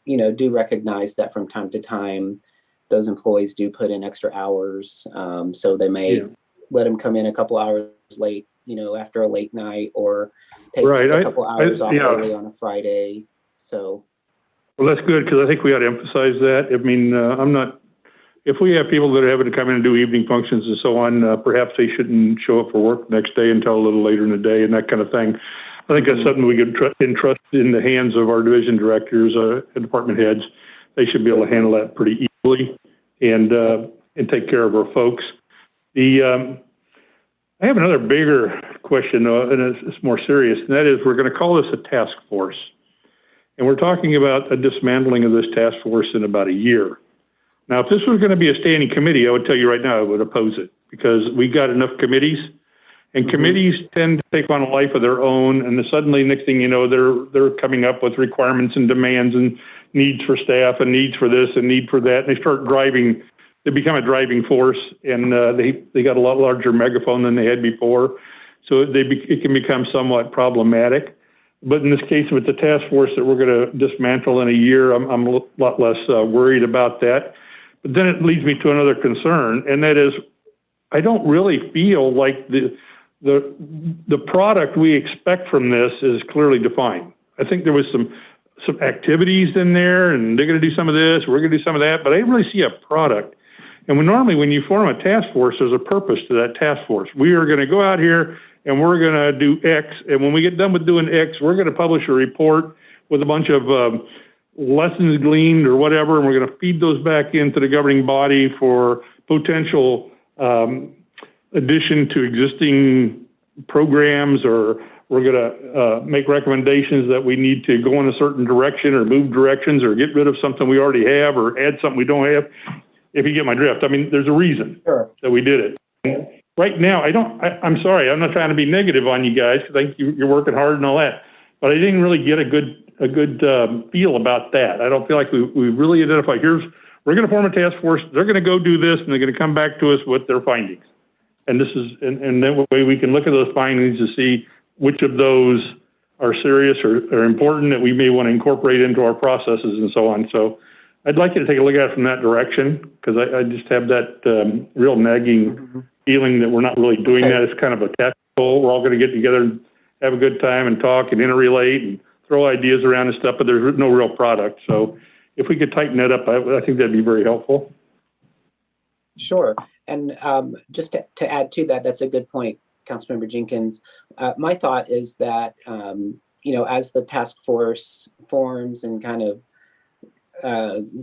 Speaker 11: do recognize that from time to time, those employees do put in extra hours. So they may let them come in a couple hours late, after a late night, or take a couple hours off early on a Friday. So.
Speaker 9: Well, that's good, because I think we ought to emphasize that. I mean, if we have people that are having to come in and do evening functions and so on, perhaps they shouldn't show up for work the next day until a little later in the day and that kind of thing. I think that's something we could entrust in the hands of our division directors and department heads. They should be able to handle that pretty easily and take care of our folks. I have another bigger question, and it's more serious, and that is we're going to call this a task force. And we're talking about a dismantling of this task force in about a year. Now, if this was going to be a standing committee, I would tell you right now I would oppose it, because we got enough committees, and committees tend to take on a life of their own, and then suddenly, next thing you know, they're coming up with requirements and demands and needs for staff and needs for this and need for that, and they start driving. They become a driving force, and they got a lot larger megaphone than they had before, so it can become somewhat problematic. But in this case, with the task force that we're going to dismantle in a year, I'm a lot less worried about that. But then it leads me to another concern, and that is, I don't really feel like the product we expect from this is clearly defined. I think there was some activities in there, and they're going to do some of this, we're going to do some of that, but I didn't really see a product. And when you form a task force, there's a purpose to that task force. We are going to go out here and we're going to do X. And when we get done with doing X, we're going to publish a report with a bunch of lessons gleaned or whatever, and we're going to feed those back into the governing body for potential addition to existing programs, or we're going to make recommendations that we need to go in a certain direction or move directions or get rid of something we already have or add something we don't have. If you get my drift, I mean, there's a reason that we did it. And right now, I'm sorry, I'm not trying to be negative on you guys, because I think you're working hard and all that, but I didn't really get a good feel about that. I don't feel like we really identified, we're going to form a task force, they're going to go do this, and they're going to come back to us with their findings. And and that way we can look at those findings to see which of those are serious or important that we may want to incorporate into our processes and so on. So I'd like you to take a look at it from that direction, because I just have that real nagging feeling that we're not really doing that. It's kind of a tactical. We're all going to get together and have a good time and talk and interrelate and throw ideas around and stuff, but there's no real product. So if we could tighten that up, I think that'd be very helpful.
Speaker 11: Sure. And just to add to that, that's a good point, Councilmember Jenkins. My thought is that, as the task force forms and kind of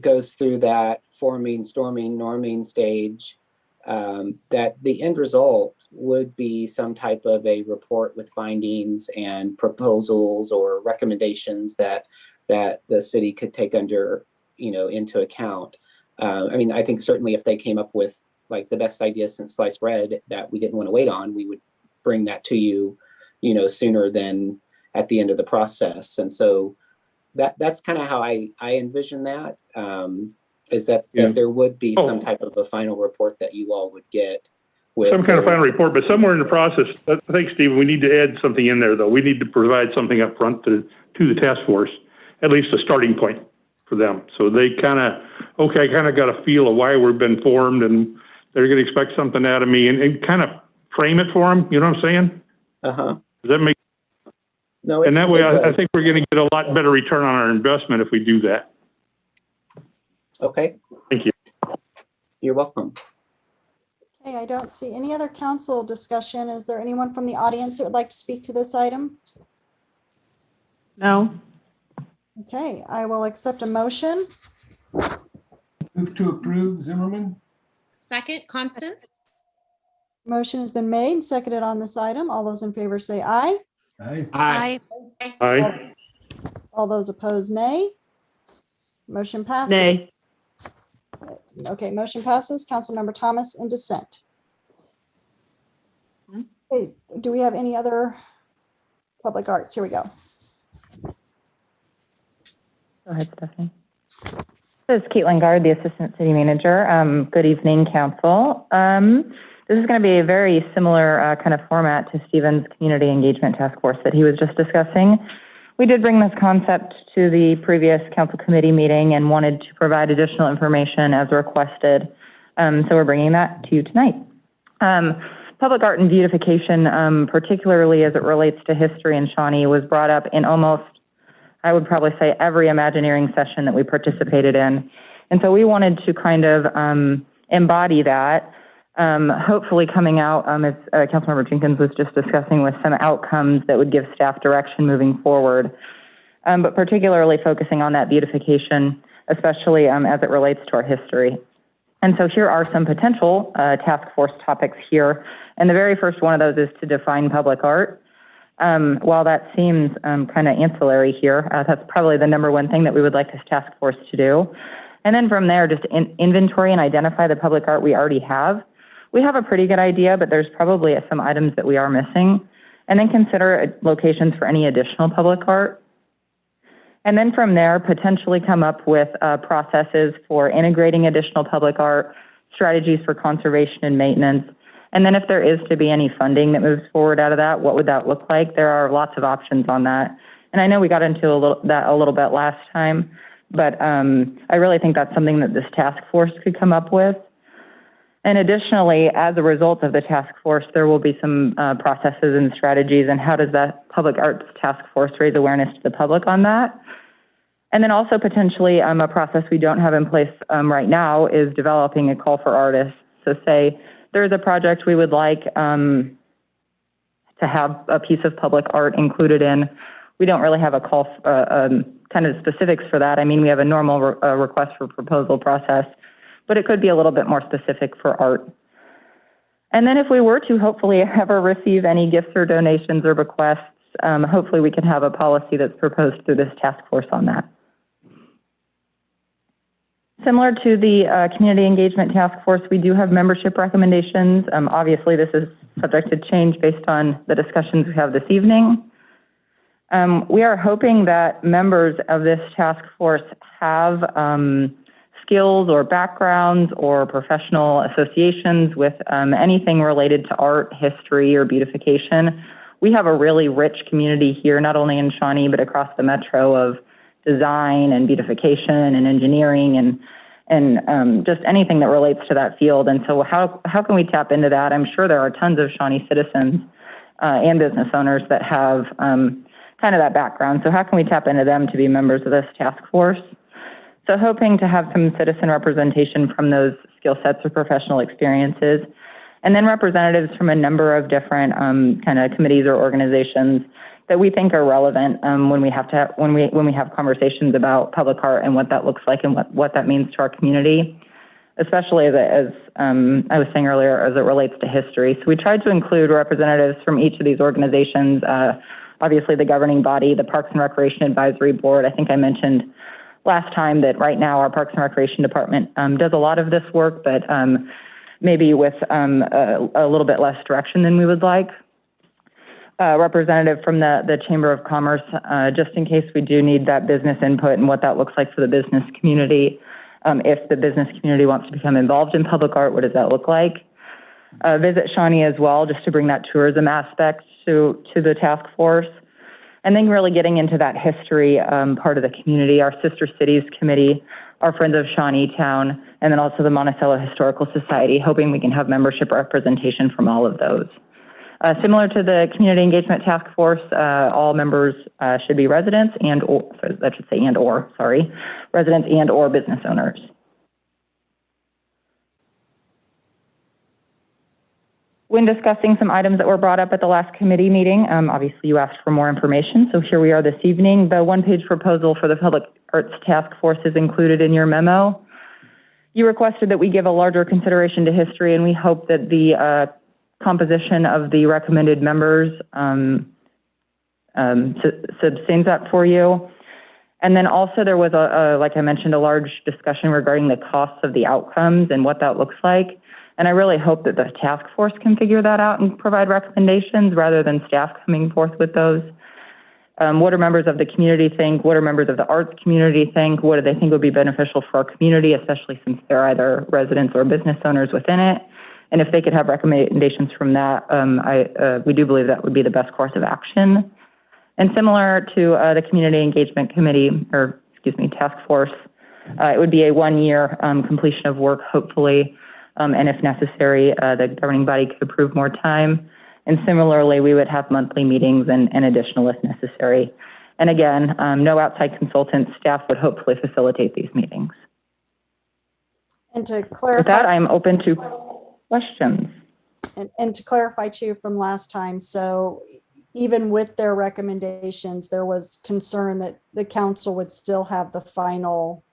Speaker 11: goes through that forming, storming, norming stage, that the end result would be some type of a report with findings and proposals or recommendations that the city could take into account. I think certainly if they came up with like the best idea since sliced bread that we didn't want to wait on, we would bring that to you, sooner than at the end of the process. And so that's kind of how I envision that, is that there would be some type of a final report that you all would get with
Speaker 9: some kind of final report, but somewhere in the process, I think, Stephen, we need to add something in there, though. We need to provide something up front to the task force, at least a starting point for them. So they kind of got a feel of why we've been formed, and they're going to expect something out of me, and kind of frame it for them. You know what I'm saying?
Speaker 11: Uh-huh.
Speaker 9: Does that make
Speaker 11: No,
Speaker 9: and that way, I think we're going to get a lot better return on our investment if we do that.
Speaker 11: Okay.
Speaker 9: Thank you.
Speaker 11: You're welcome.
Speaker 7: Okay, I don't see any other council discussion. Is there anyone from the audience that would like to speak to this item?
Speaker 1: No.
Speaker 7: Okay, I will accept a motion.
Speaker 6: Move to approve, Zimmerman.
Speaker 10: Second, Constance.
Speaker 7: Motion has been made, seconded on this item. All those in favor say aye.
Speaker 6: Aye.
Speaker 2: Aye.
Speaker 9: Aye.
Speaker 7: All those opposed, nay. Motion passes.
Speaker 1: Nay.
Speaker 7: Okay, motion passes. Councilmember Thomas in dissent. Okay, do we have any other public arts? Here we go.
Speaker 12: Go ahead, Stephanie. This is Caitlin Gard, the Assistant City Manager. Good evening, Council. This is going to be a very similar kind of format to Stephen's Community Engagement Task Force that he was just discussing. We did bring this concept to the previous council committee meeting and wanted to provide additional information as requested. So we're bringing that to you tonight. Public art and beautification, particularly as it relates to history in Shawnee, was brought up in almost, I would probably say, every Imagineering session that we participated in. And so we wanted to kind of embody that, hopefully coming out, as Councilmember Jenkins was just discussing, with some outcomes that would give staff direction moving forward, but particularly focusing on that beautification, especially as it relates to our history. And so here are some potential task force topics here. And the very first one of those is to define public art. While that seems kind of ancillary here, that's probably the number one thing that we would like this task force to do. And then from there, just inventory and identify the public art we already have. We have a pretty good idea, but there's probably some items that we are missing. And then consider locations for any additional public art. And then from there, potentially come up with processes for integrating additional public art, strategies for conservation and maintenance. And then if there is to be any funding that moves forward out of that, what would that look like? There are lots of options on that. And I know we got into that a little bit last time, but I really think that's something that this task force could come up with. And additionally, as a result of the task force, there will be some processes and strategies, and how does that public arts task force raise awareness to the public on that? And then also potentially a process we don't have in place right now is developing a call for artists. So say there's a project we would like to have a piece of public art included in. We don't really have a call, kind of specifics for that. I mean, we have a normal request for proposal process, but it could be a little bit more specific for art. And then if we were to hopefully ever receive any gifts or donations or bequests, hopefully we can have a policy that's proposed through this task force on that. Similar to the community engagement task force, we do have membership recommendations. Obviously, this is subject to change based on the discussions we have this evening. We are hoping that members of this task force have skills or backgrounds or professional associations with anything related to art, history, or beautification. We have a really rich community here, not only in Shawnee, but across the metro, of design and beautification and engineering and just anything that relates to that field. And so how can we tap into that? I'm sure there are tons of Shawnee citizens and business owners that have kind of that background. So how can we tap into them to be members of this task force? So hoping to have some citizen representation from those skill sets or professional experiences, and then representatives from a number of different kind of committees or organizations that we think are relevant when we have conversations about public art and what that looks like and what that means to our community, especially as I was saying earlier, as it relates to history. So we tried to include representatives from each of these organizations, obviously the governing body, the Parks and Recreation Advisory Board. I think I mentioned last time that right now our Parks and Recreation Department does a lot of this work, but maybe with a little bit less direction than we would like. Representative from the Chamber of Commerce, just in case we do need that business input and what that looks like for the business community. If the business community wants to become involved in public art, what does that look like? Visit Shawnee as well, just to bring that tourism aspect to the task force. And then really getting into that history part of the community, our Sister Cities Committee, our Friends of Shawnee Town, and then also the Monticello Historical Society, hoping we can have membership representation from all of those. Similar to the Community Engagement Task Force, all members should be residents residents and or business owners. When discussing some items that were brought up at the last committee meeting, obviously you asked for more information, so here we are this evening. The one-page proposal for the Public Arts Task Force is included in your memo. You requested that we give a larger consideration to history, and we hope that the composition of the recommended members subsumes that for you. And then also there was, like I mentioned, a large discussion regarding the costs of the outcomes and what that looks like. And I really hope that the task force can figure that out and provide recommendations rather than staff coming forth with those. What do members of the community think? What do members of the arts community think? What do they think would be beneficial for our community, especially since they're either residents or business owners within it? And if they could have recommendations from that, we do believe that would be the best course of action. And similar to the Community Engagement Committee, or excuse me, Task Force, it would be a 1-year completion of work, hopefully, and if necessary, the governing body could approve more time. And similarly, we would have monthly meetings and additional if necessary. And again, no outside consultants, staff would hopefully facilitate these meetings.
Speaker 7: And to
Speaker 12: With
Speaker 7: clarify,
Speaker 12: that, I'm open to questions.
Speaker 7: and to clarify too from last time, so even with their recommendations, there was concern that the council would still have the final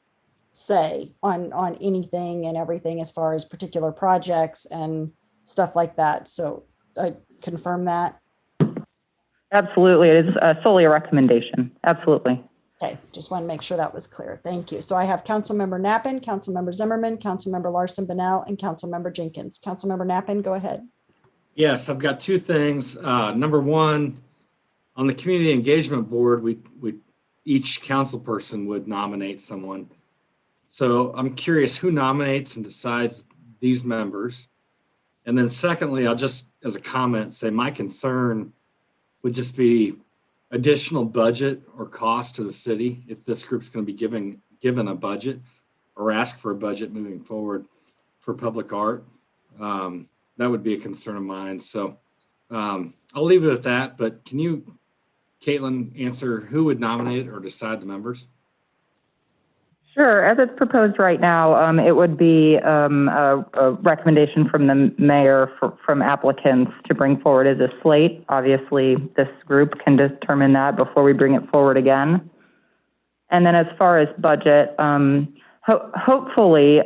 Speaker 7: say on anything and everything as far as particular projects and stuff like that. So I confirm that.
Speaker 12: Absolutely, it is solely a recommendation. Absolutely.
Speaker 7: Okay, just want to make sure that was clear. Thank you. So I have Councilmember Nappen, Councilmember Zimmerman, Councilmember Larson Bennell, and Councilmember Jenkins. Councilmember Nappen, go ahead.
Speaker 3: Yes, I've got two things. Number one, on the community engagement board, we each council person would nominate someone. So I'm curious who nominates and decides these members. And then secondly, I'll just, as a comment, say my concern would just be additional budget or cost to the city if this group's going to be given a budget or ask for a budget moving forward for public art. That would be a concern of mine. So I'll leave it at that. But can you, Caitlin, answer who would nominate or decide the members?
Speaker 12: Sure. As it's proposed right now, it would be a recommendation from the mayor from applicants to bring forward as a slate. Obviously, this group can determine that before we bring it forward again. And then as far as budget, hopefully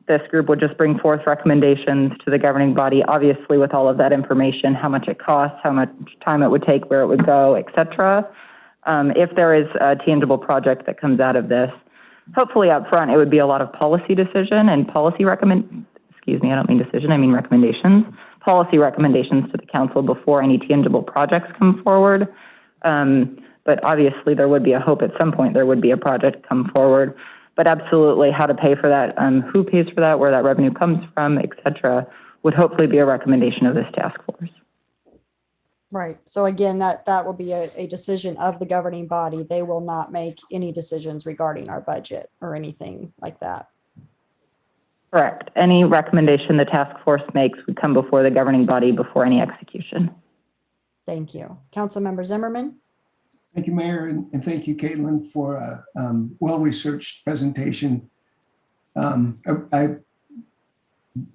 Speaker 12: this group would just bring forth recommendations to the governing body, obviously with all of that information, how much it costs, how much time it would take, where it would go, et cetera. If there is a tangible project that comes out of this, hopefully up front, it would be a lot of policy decision and policy recommendations, policy recommendations to the council before any tangible projects come forward. But obviously there would be a hope at some point there would be a project come forward, but absolutely how to pay for that, who pays for that, where that revenue comes from, et cetera, would hopefully be a recommendation of this task force.
Speaker 7: Right. So again, that will be a decision of the governing body. They will not make any decisions regarding our budget or anything like that.
Speaker 12: Correct. Any recommendation the task force makes would come before the governing body before any execution.
Speaker 7: Thank you. Councilmember Zimmerman.
Speaker 6: Thank you, Mayor, and thank you, Caitlin, for a well-researched presentation. I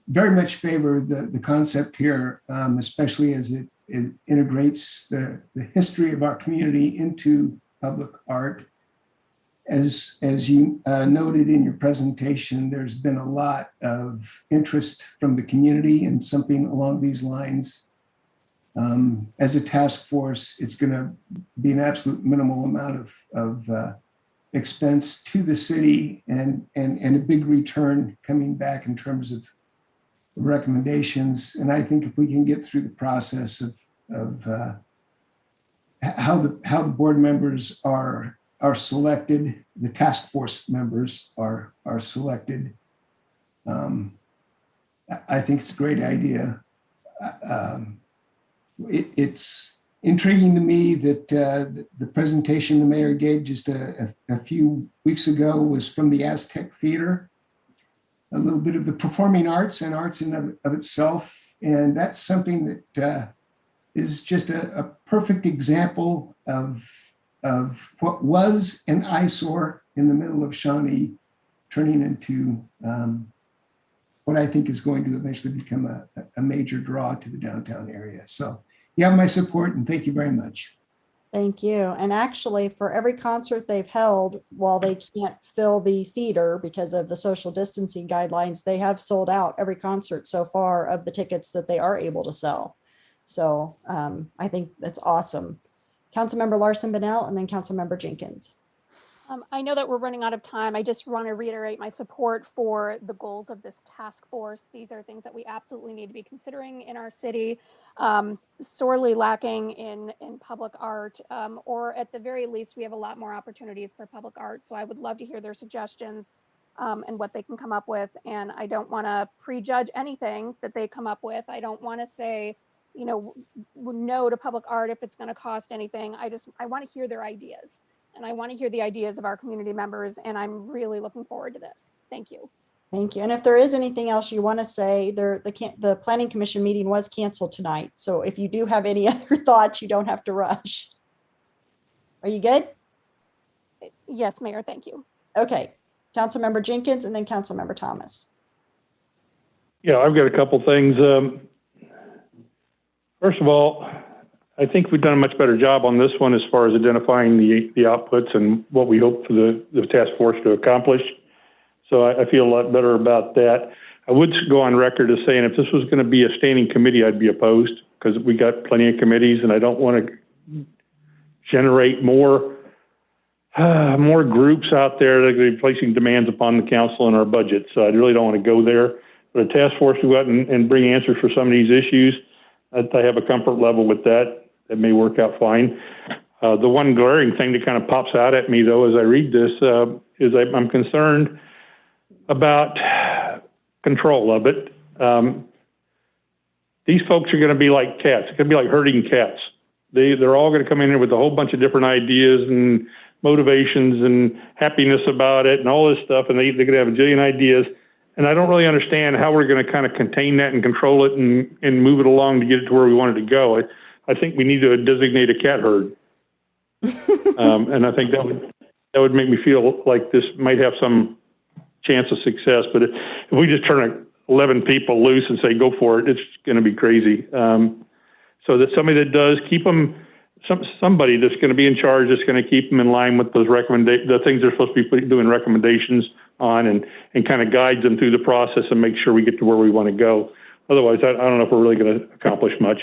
Speaker 6: very much favor the concept here, especially as it integrates the history of our community into public art. As you noted in your presentation, there's been a lot of interest from the community in something along these lines. As a task force, it's going to be an absolute minimal amount of expense to the city and a big return coming back in terms of recommendations. And I think if we can get through the process of how the board members are selected, the task force members are selected, I think it's a great idea. It's intriguing to me that the presentation the mayor gave just a few weeks ago was from the Aztec Theater, a little bit of the performing arts and arts in of itself. And that's something that is just a perfect example of what was an eyesore in the middle of Shawnee turning into what I think is going to eventually become a major draw to the downtown area. So you have my support and thank you very much.
Speaker 7: Thank you. And actually for every concert they've held, while they can't fill the theater because of the social distancing guidelines, they have sold out every concert so far of the tickets that they are able to sell. So I think that's awesome. Councilmember Larson Bennell and then Councilmember Jenkins.
Speaker 2: I know that we're running out of time. I just want to reiterate my support for the goals of this task force. These are things that we absolutely need to be considering in our city, sorely lacking in public art, or at the very least, we have a lot more opportunities for public art. So I would love to hear their suggestions and what they can come up with. And I don't want to prejudge anything that they come up with. I don't want to say no to public art if it's going to cost anything. I want to hear their ideas, and I want to hear the ideas of our community members, and I'm really looking forward to this. Thank you.
Speaker 7: Thank you. And if there is anything else you want to say, the Planning Commission meeting was canceled tonight. So if you do have any other thoughts, you don't have to rush. Are you good?
Speaker 2: Yes, Mayor, thank you.
Speaker 7: Okay. Councilmember Jenkins and then Councilmember Thomas.
Speaker 9: Yeah, I've got a couple things. First of all, I think we've done a much better job on this one as far as identifying the outputs and what we hope for the task force to accomplish. So I feel a lot better about that. I would go on record as saying if this was going to be a standing committee, I'd be opposed because we got plenty of committees and I don't want to generate more groups out there that are placing demands upon the council and our budget. So I really don't want to go there. But a task force to go out and bring answers for some of these issues, I have a comfort level with that. That may work out fine. The one glaring thing that kind of pops out at me, though, as I read this, is I'm concerned about control of it. These folks are going to be like cats. It's going to be like herding cats. They're all going to come in here with a whole bunch of different ideas and motivations and happiness about it and all this stuff, and they're going to have a jillion ideas. And I don't really understand how we're going to kind of contain that and control it and move it along to get it to where we want it to go. I think we need to designate a cat herd. And I think that would make me feel like this might have some chance of success. But if we just turn 11 people loose and say, go for it, it's going to be crazy. So that somebody that does keep them, somebody that's going to be in charge that's going to keep them in line with those the things they're supposed to be doing recommendations on and kind of guides them through the process and make sure we get to where we want to go. Otherwise, I don't know if we're really going to accomplish much.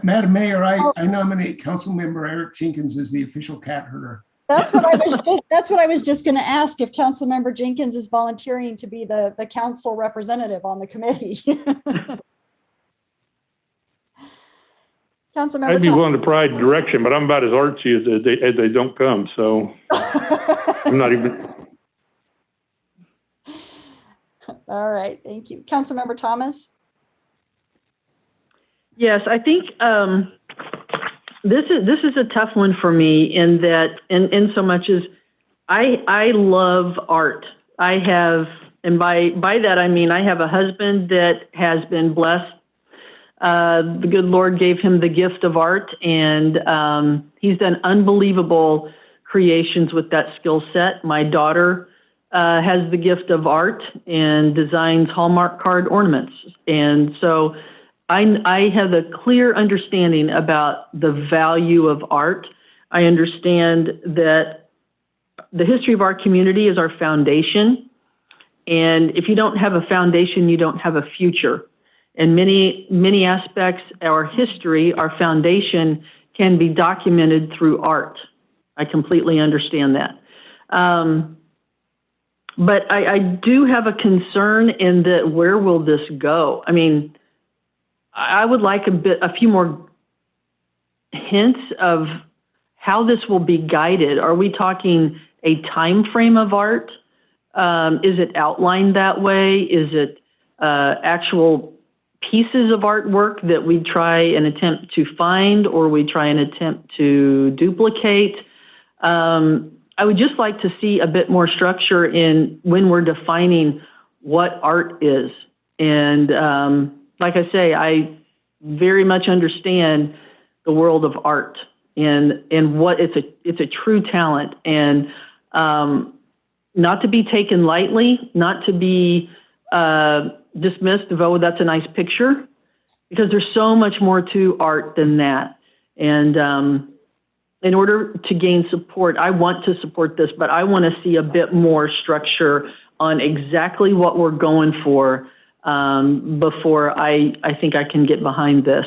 Speaker 6: Madam Mayor, I nominate Councilmember Eric Jenkins as the official cat herder.
Speaker 7: That's what I was just going to ask, if Councilmember Jenkins is volunteering to be the council representative on the committee. Councilmember
Speaker 9: I'd be willing to provide direction, but I'm about as artsy as they don't come. So I'm not even.
Speaker 7: All right, thank you. Councilmember Thomas?
Speaker 1: Yes, I think this is a tough one for me in that, in so much as I love art. I have, and by that I mean I have a husband that has been blessed. The good Lord gave him the gift of art, and he's done unbelievable creations with that skill set. My daughter has the gift of art and designs Hallmark card ornaments. And so I have a clear understanding about the value of art. I understand that the history of our community is our foundation. And if you don't have a foundation, you don't have a future. In many aspects, our history, our foundation can be documented through art. I completely understand that. But I do have a concern in that where will this go? I mean, I would like a few more hints of how this will be guided. Are we talking a time frame of art? Is it outlined that way? Is it actual pieces of artwork that we try and attempt to find, or we try and attempt to duplicate? I would just like to see a bit more structure in when we're defining what art is. And like I say, I very much understand the world of art and what it's a true talent, and not to be taken lightly, not to be dismissed of, oh, that's a nice picture, because there's so much more to art than that. And in order to gain support, I want to support this, but I want to see a bit more structure on exactly what we're going for before I think I can get behind this.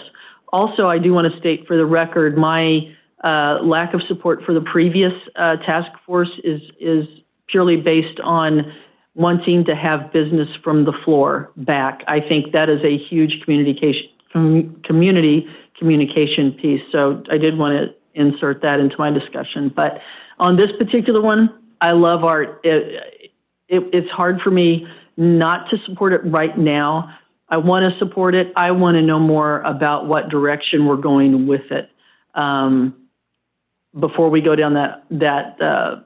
Speaker 1: Also, I do want to state for the record, my lack of support for the previous task force is purely based on wanting to have business from the floor back. I think that is a huge community communication piece. So I did want to insert that into my discussion. But on this particular one, I love art. It's hard for me not to support it right now, I want to support it. I want to know more about what direction we're going with it before we go down that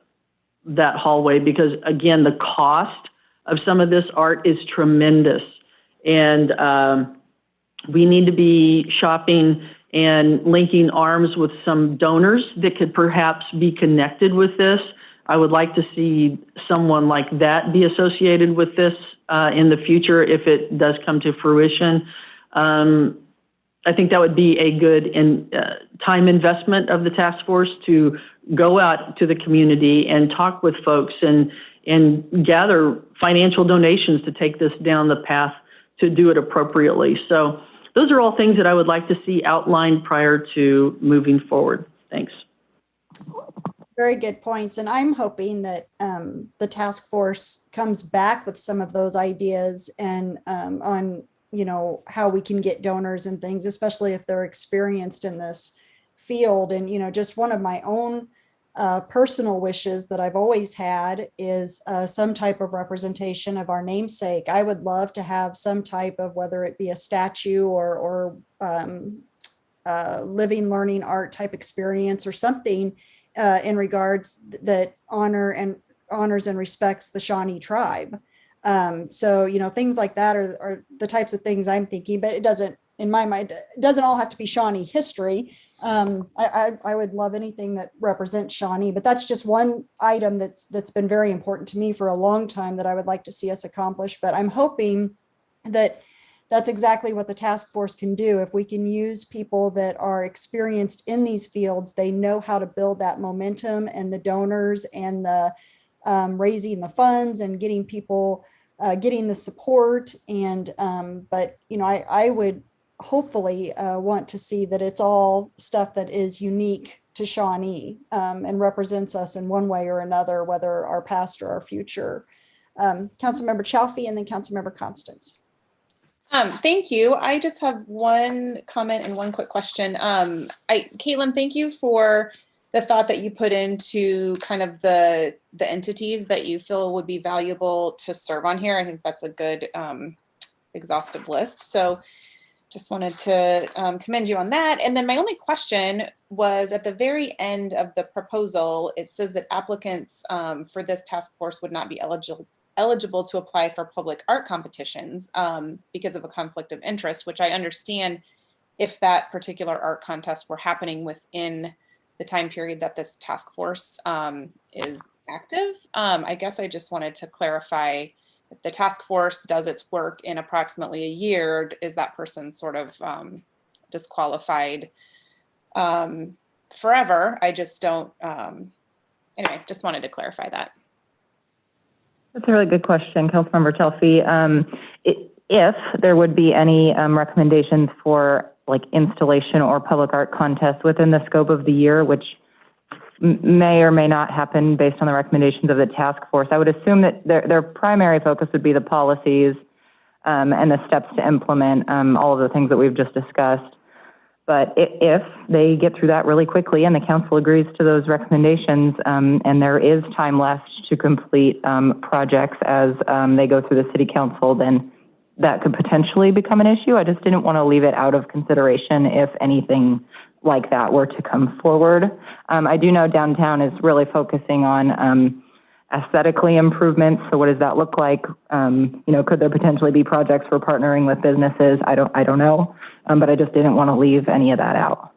Speaker 1: hallway, because again, the cost of some of this art is tremendous, and we need to be shopping and linking arms with some donors that could perhaps be connected with this. I would like to see someone like that be associated with this in the future if it does come to fruition. I think that would be a good time investment of the task force to go out to the community and talk with folks and gather financial donations to take this down the path to do it appropriately. So those are all things that I would like to see outlined prior to moving forward. Thanks.
Speaker 7: Very good points. And I'm hoping that the task force comes back with some of those ideas and on, how we can get donors and things, especially if they're experienced in this field. And, just one of my own personal wishes that I've always had is some type of representation of our namesake. I would love to have some type of, whether it be a statue or living, learning art type experience or something in regards that honors and respects the Shawnee tribe. So, things like that are the types of things I'm thinking, but it doesn't, in my mind, it doesn't all have to be Shawnee history. I would love anything that represents Shawnee, but that's just one item that's been very important to me for a long time that I would like to see us accomplish. But I'm hoping that that's exactly what the task force can do. If we can use people that are experienced in these fields, they know how to build that momentum and the donors and the raising the funds and getting people, getting the support. And, but, I would hopefully want to see that it's all stuff that is unique to Shawnee and represents us in one way or another, whether our past or our future. Councilmember Chalfie and then Councilmember Constance.
Speaker 5: Thank you. I just have one comment and one quick question. Caitlin, thank you for the thought that you put into kind of the entities that you feel would be valuable to serve on here. I think that's a good exhaustive list. So just wanted to commend you on that. And then my only question was at the very end of the proposal, it says that applicants for this task force would not be eligible to apply for public art competitions because of a conflict of interest, which I understand if that particular art contest were happening within the time period that this task force is active. I guess I just wanted to clarify, if the task force does its work in approximately a year, is that person sort of disqualified forever? I just don't, anyway, just wanted to clarify that.
Speaker 12: That's a really good question, Councilmember Chalfie. If there would be any recommendations for like installation or public art contest within the scope of the year, which may or may not happen based on the recommendations of the task force, I would assume that their primary focus would be the policies and the steps to implement all of the things that we've just discussed. But if they get through that really quickly and the council agrees to those recommendations and there is time left to complete projects as they go through the city council, then that could potentially become an issue. I just didn't want to leave it out of consideration if anything like that were to come forward. I do know downtown is really focusing on aesthetically improvements. So what does that look like? Could there potentially be projects for partnering with businesses? I don't know, but I just didn't want to leave any of that out.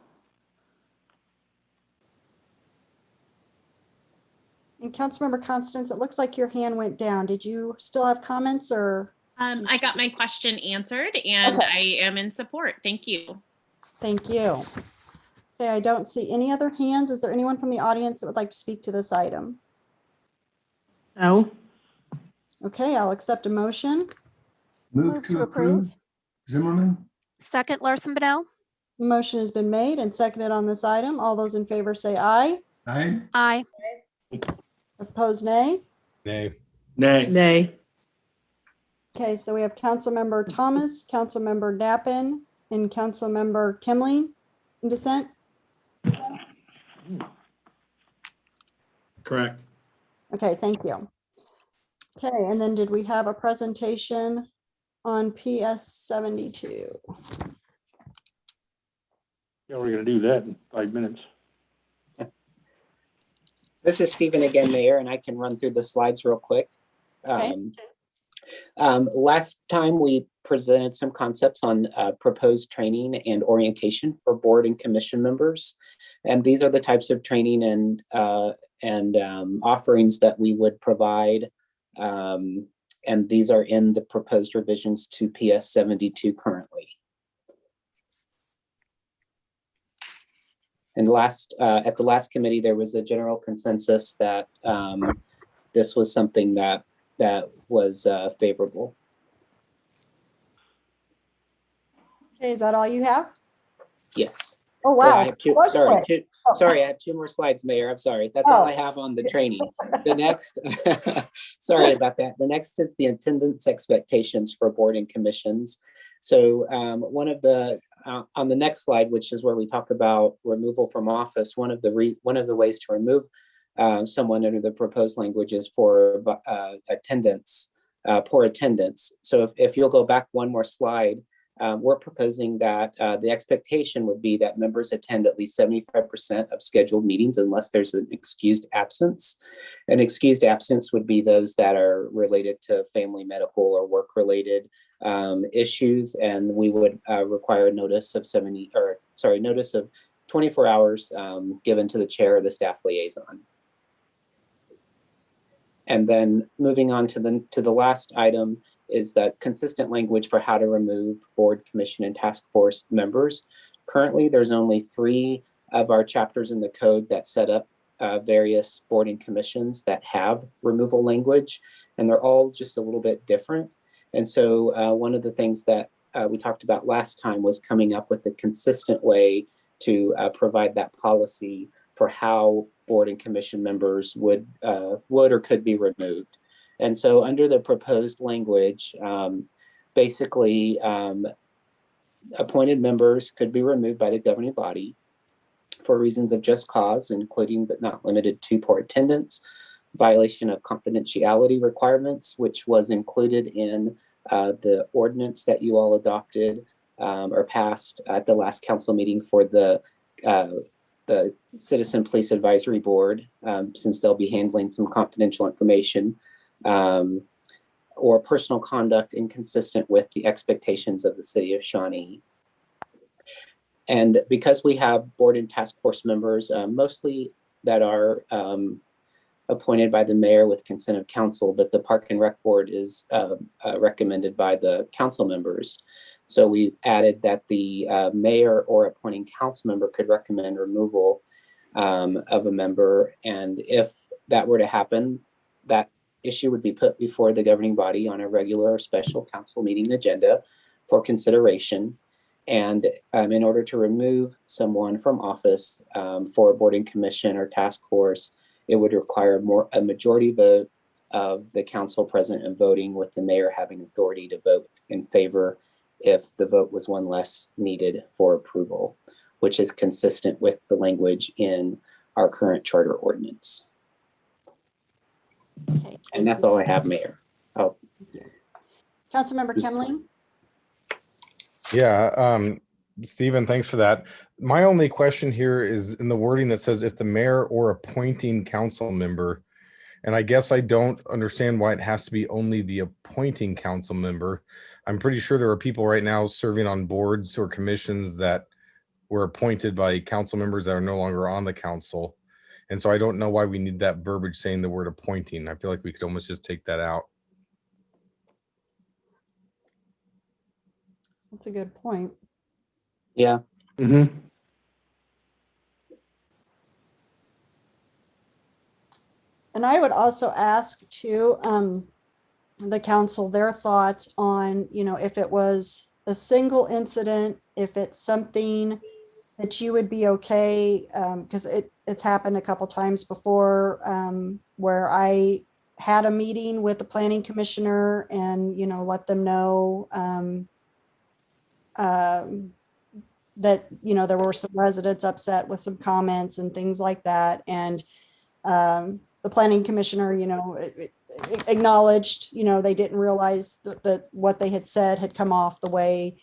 Speaker 7: And Councilmember Constance, it looks like your hand went down. Did you still have comments or?
Speaker 10: I got my question answered and
Speaker 7: Okay.
Speaker 10: I am in support. Thank you.
Speaker 7: Thank you. Okay, I don't see any other hands. Is there anyone from the audience that would like to speak to this item?
Speaker 1: No.
Speaker 7: Okay, I'll accept a motion.
Speaker 6: Move to approve. Zimmerman.
Speaker 2: Second, Larson Bonnell.
Speaker 7: The motion has been made and seconded on this item. All those in favor say aye.
Speaker 6: Aye.
Speaker 2: Aye.
Speaker 7: Opposed, nay.
Speaker 4: Nay.
Speaker 3: Nay.
Speaker 1: Nay.
Speaker 7: Okay, so we have Councilmember Thomas, Councilmember Knappen, and Councilmember Kimling in dissent.
Speaker 3: Correct.
Speaker 7: Okay, thank you. Okay, and then did we have a presentation on PS 72?
Speaker 9: Yeah, we're gonna do that in 5 minutes.
Speaker 11: This is Stephen again, Mayor, and I can run through the slides real quick.
Speaker 7: Okay.
Speaker 11: Last time we presented some concepts on proposed training and orientation for board and commission members. And these are the types of training and offerings that we would provide. And these are in the proposed revisions to PS 72 currently. And at the last committee, there was a general consensus that this was something that was favorable.
Speaker 7: Okay, is that all you have?
Speaker 11: Yes.
Speaker 7: Oh,
Speaker 11: Well,
Speaker 7: wow.
Speaker 11: I have two, sorry, I have 2 more slides, Mayor. I'm sorry. That's all I have on the training. The next, sorry about that. The next is the attendance expectations for board and commissions. So one of the, on the next slide, which is where we talk about removal from office, one of the ways to remove someone under the proposed language is for attendance, poor attendance. So if you'll go back one more slide, we're proposing that the expectation would be that members attend at least 75% of scheduled meetings unless there's an excused absence. An excused absence would be those that are related to family, medical, or work-related issues, and we would require notice of 24 hours given to the chair or the staff liaison. And then moving on to the last item is the consistent language for how to remove board, commission, and task force members. Currently, there's only 3 of our chapters in the code that set up various board and commissions that have removal language, and they're all just a little bit different. And so one of the things that we talked about last time was coming up with a consistent way to provide that policy for how board and commission members would or could be removed. And so under the proposed language, basically appointed members could be removed by the governing body for reasons of just cause, including but not limited to poor attendance, violation of confidentiality requirements, which was included in the ordinance that you all adopted or passed at the last council meeting for the Citizen Police Advisory Board, since they'll be handling some confidential information, or personal conduct inconsistent with the expectations of the city of Shawnee. And because we have board and task force members, mostly that are appointed by the mayor with consent of council, but the Park and Rec Board is recommended by the council members. So we added that the mayor or appointing council member could recommend removal of a member. And if that were to happen, that issue would be put before the governing body on a regular or special council meeting agenda for consideration. And in order to remove someone from office for a board and commission or task force, it would require a majority vote of the council present and voting, with the mayor having authority to vote in favor if the vote was one less needed for approval, which is consistent with the language in our current charter ordinance.
Speaker 7: Okay,
Speaker 11: and that's all I have, Mayor. Oh,
Speaker 7: Councilmember Kimling?
Speaker 4: Yeah, Stephen, thanks for that. My only question here is in the wording that says if the mayor or appointing council member, and I guess I don't understand why it has to be only the appointing council member. I'm pretty sure there are people right now serving on boards or commissions that were appointed by council members that are no longer on the council. And so I don't know why we need that verbiage saying the word appointing. I feel like we could almost just take that out.
Speaker 7: That's a good point.
Speaker 11: yeah.
Speaker 9: Mm-hmm.
Speaker 7: And I would also ask too, the council, their thoughts on, if it was a single incident, if it's something that you would be okay, because it's happened a couple times before, where I had a meeting with the planning commissioner and, let them know that, there were some residents upset with some comments and things like that. And the planning commissioner, acknowledged, they didn't realize that what they had said had come off the way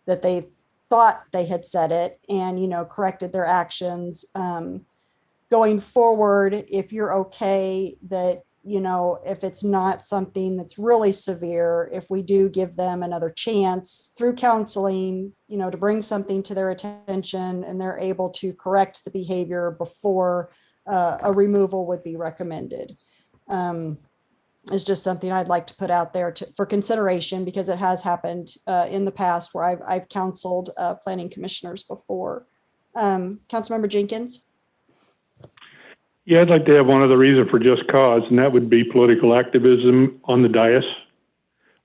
Speaker 7: that they thought they had said it, and, corrected their actions. Going forward, if you're okay that, if it's not something that's really severe, if we do give them another chance through counseling, to bring something to their attention and they're able to correct the behavior before a removal would be recommended. Is just something I'd like to put out there for consideration, because it has happened in the past where I've counseled planning commissioners before. Councilmember Jenkins?
Speaker 9: Yeah, I'd like to have one other reason for just cause, and that would be political activism on the dais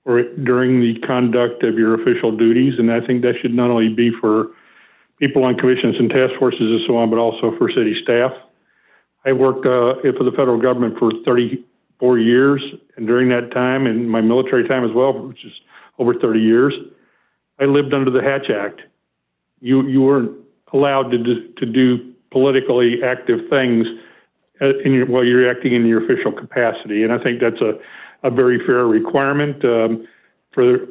Speaker 9: or during the conduct of your official duties. And I think that should not only be for people on commissions and task forces and so on, but also for city staff. I worked for the federal government for 34 years, and during that time, and my military time as well, which is over 30 years, I lived under the Hatch Act. You weren't allowed to do politically active things while you're acting in your official capacity. And I think that's a very fair requirement for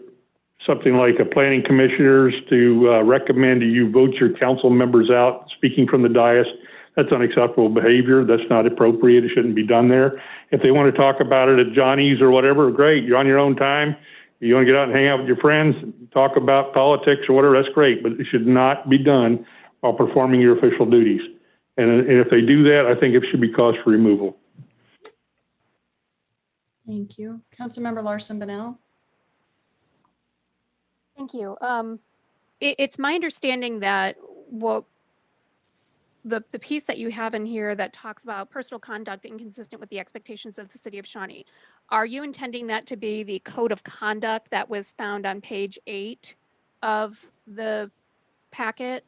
Speaker 9: something like a planning commissioners to recommend you vote your council members out speaking from the dais. That's unacceptable behavior. That's not appropriate. It shouldn't be done there. If they want to talk about it at Johnny's or whatever, great. You're on your own time. You want to get out and hang out with your friends, talk about politics or whatever, that's great. But it should not be done while performing your official duties. And if they do that, I think it should be cause for removal.
Speaker 7: Thank you. Councilmember Larson Bonnell?
Speaker 2: Thank you. It's my understanding that the piece that you have in here that talks about personal conduct inconsistent with the expectations of the city of Shawnee, are you intending that to be the code of conduct that was found on page 8 of the packet?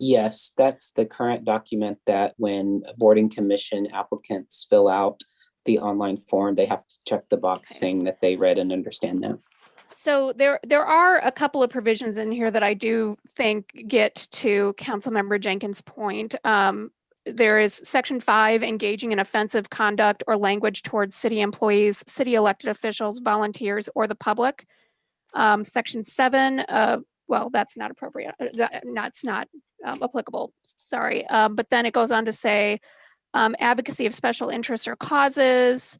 Speaker 11: Yes, that's the current document that when boarding commission applicants fill out the online form, they have to check the box saying that they read and understand that.
Speaker 2: So there are a couple of provisions in here that I do think get to Councilmember Jenkins' point. There is Section 5, engaging in offensive conduct or language towards city employees, city elected officials, volunteers, or the public. Section 7, well, that's not appropriate. That's not applicable. Sorry. But then it goes on to say advocacy of special interests or causes,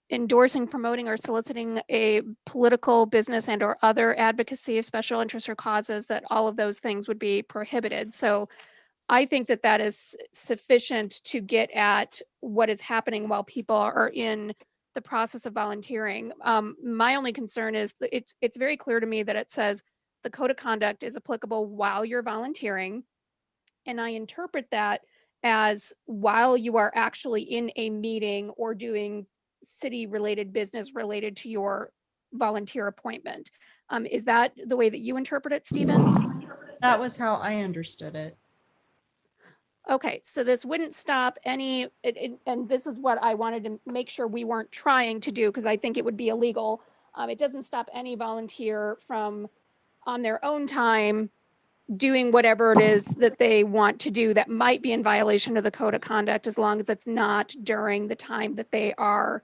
Speaker 2: endorsing, promoting, or soliciting a political, business, and or other advocacy of special interests or causes, that all of those things would be prohibited. So I think that that is sufficient to get at what is happening while people are in the process of volunteering. My only concern is that it's very clear to me that it says the code of conduct is applicable while you're volunteering. And I interpret that as while you are actually in a meeting or doing city related business related to your volunteer appointment. Is that the way that you interpret it, Stephen?
Speaker 7: That was how I understood it.
Speaker 2: Okay, so this wouldn't stop any, and this is what I wanted to make sure we weren't trying to do, because I think it would be illegal. It doesn't stop any volunteer from, on their own time, doing whatever it is that they want to do that might be in violation of the code of conduct, as long as it's not during the time that they are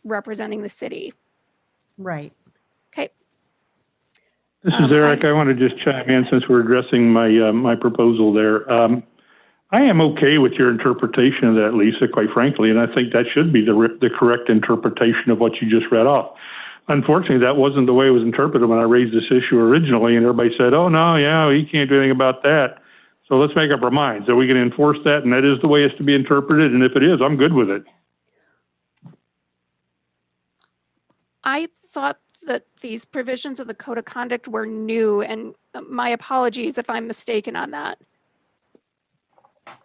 Speaker 2: representing the city.
Speaker 7: Right.
Speaker 2: Okay.
Speaker 9: This is Eric. I want to just chime in since we're addressing my my proposal there. I am okay with your interpretation of that, Lisa, quite frankly, and I think that should be the correct interpretation of what you just read off. Unfortunately, that wasn't the way it was interpreted when I raised this issue originally, and everybody said, oh, no, yeah, you can't do anything about that. So let's make up our minds. Are we going to enforce that? And that is the way it's to be interpreted. And if it is, I'm good with it.
Speaker 2: I thought that these provisions of the code of conduct were new, and my apologies if I'm mistaken on that.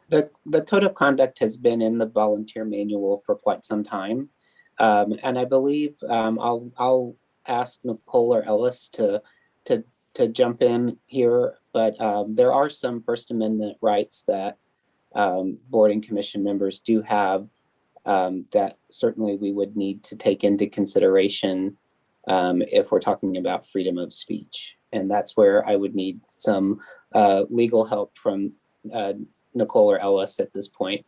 Speaker 11: The code of conduct has been in the volunteer manual for quite some time. And I believe I'll ask Nicole or Ellis to jump in here, but there are some First Amendment rights that boarding commission members do have that certainly we would need to take into consideration if we're talking about freedom of speech. And that's where I would need some legal help from Nicole or Ellis at this point.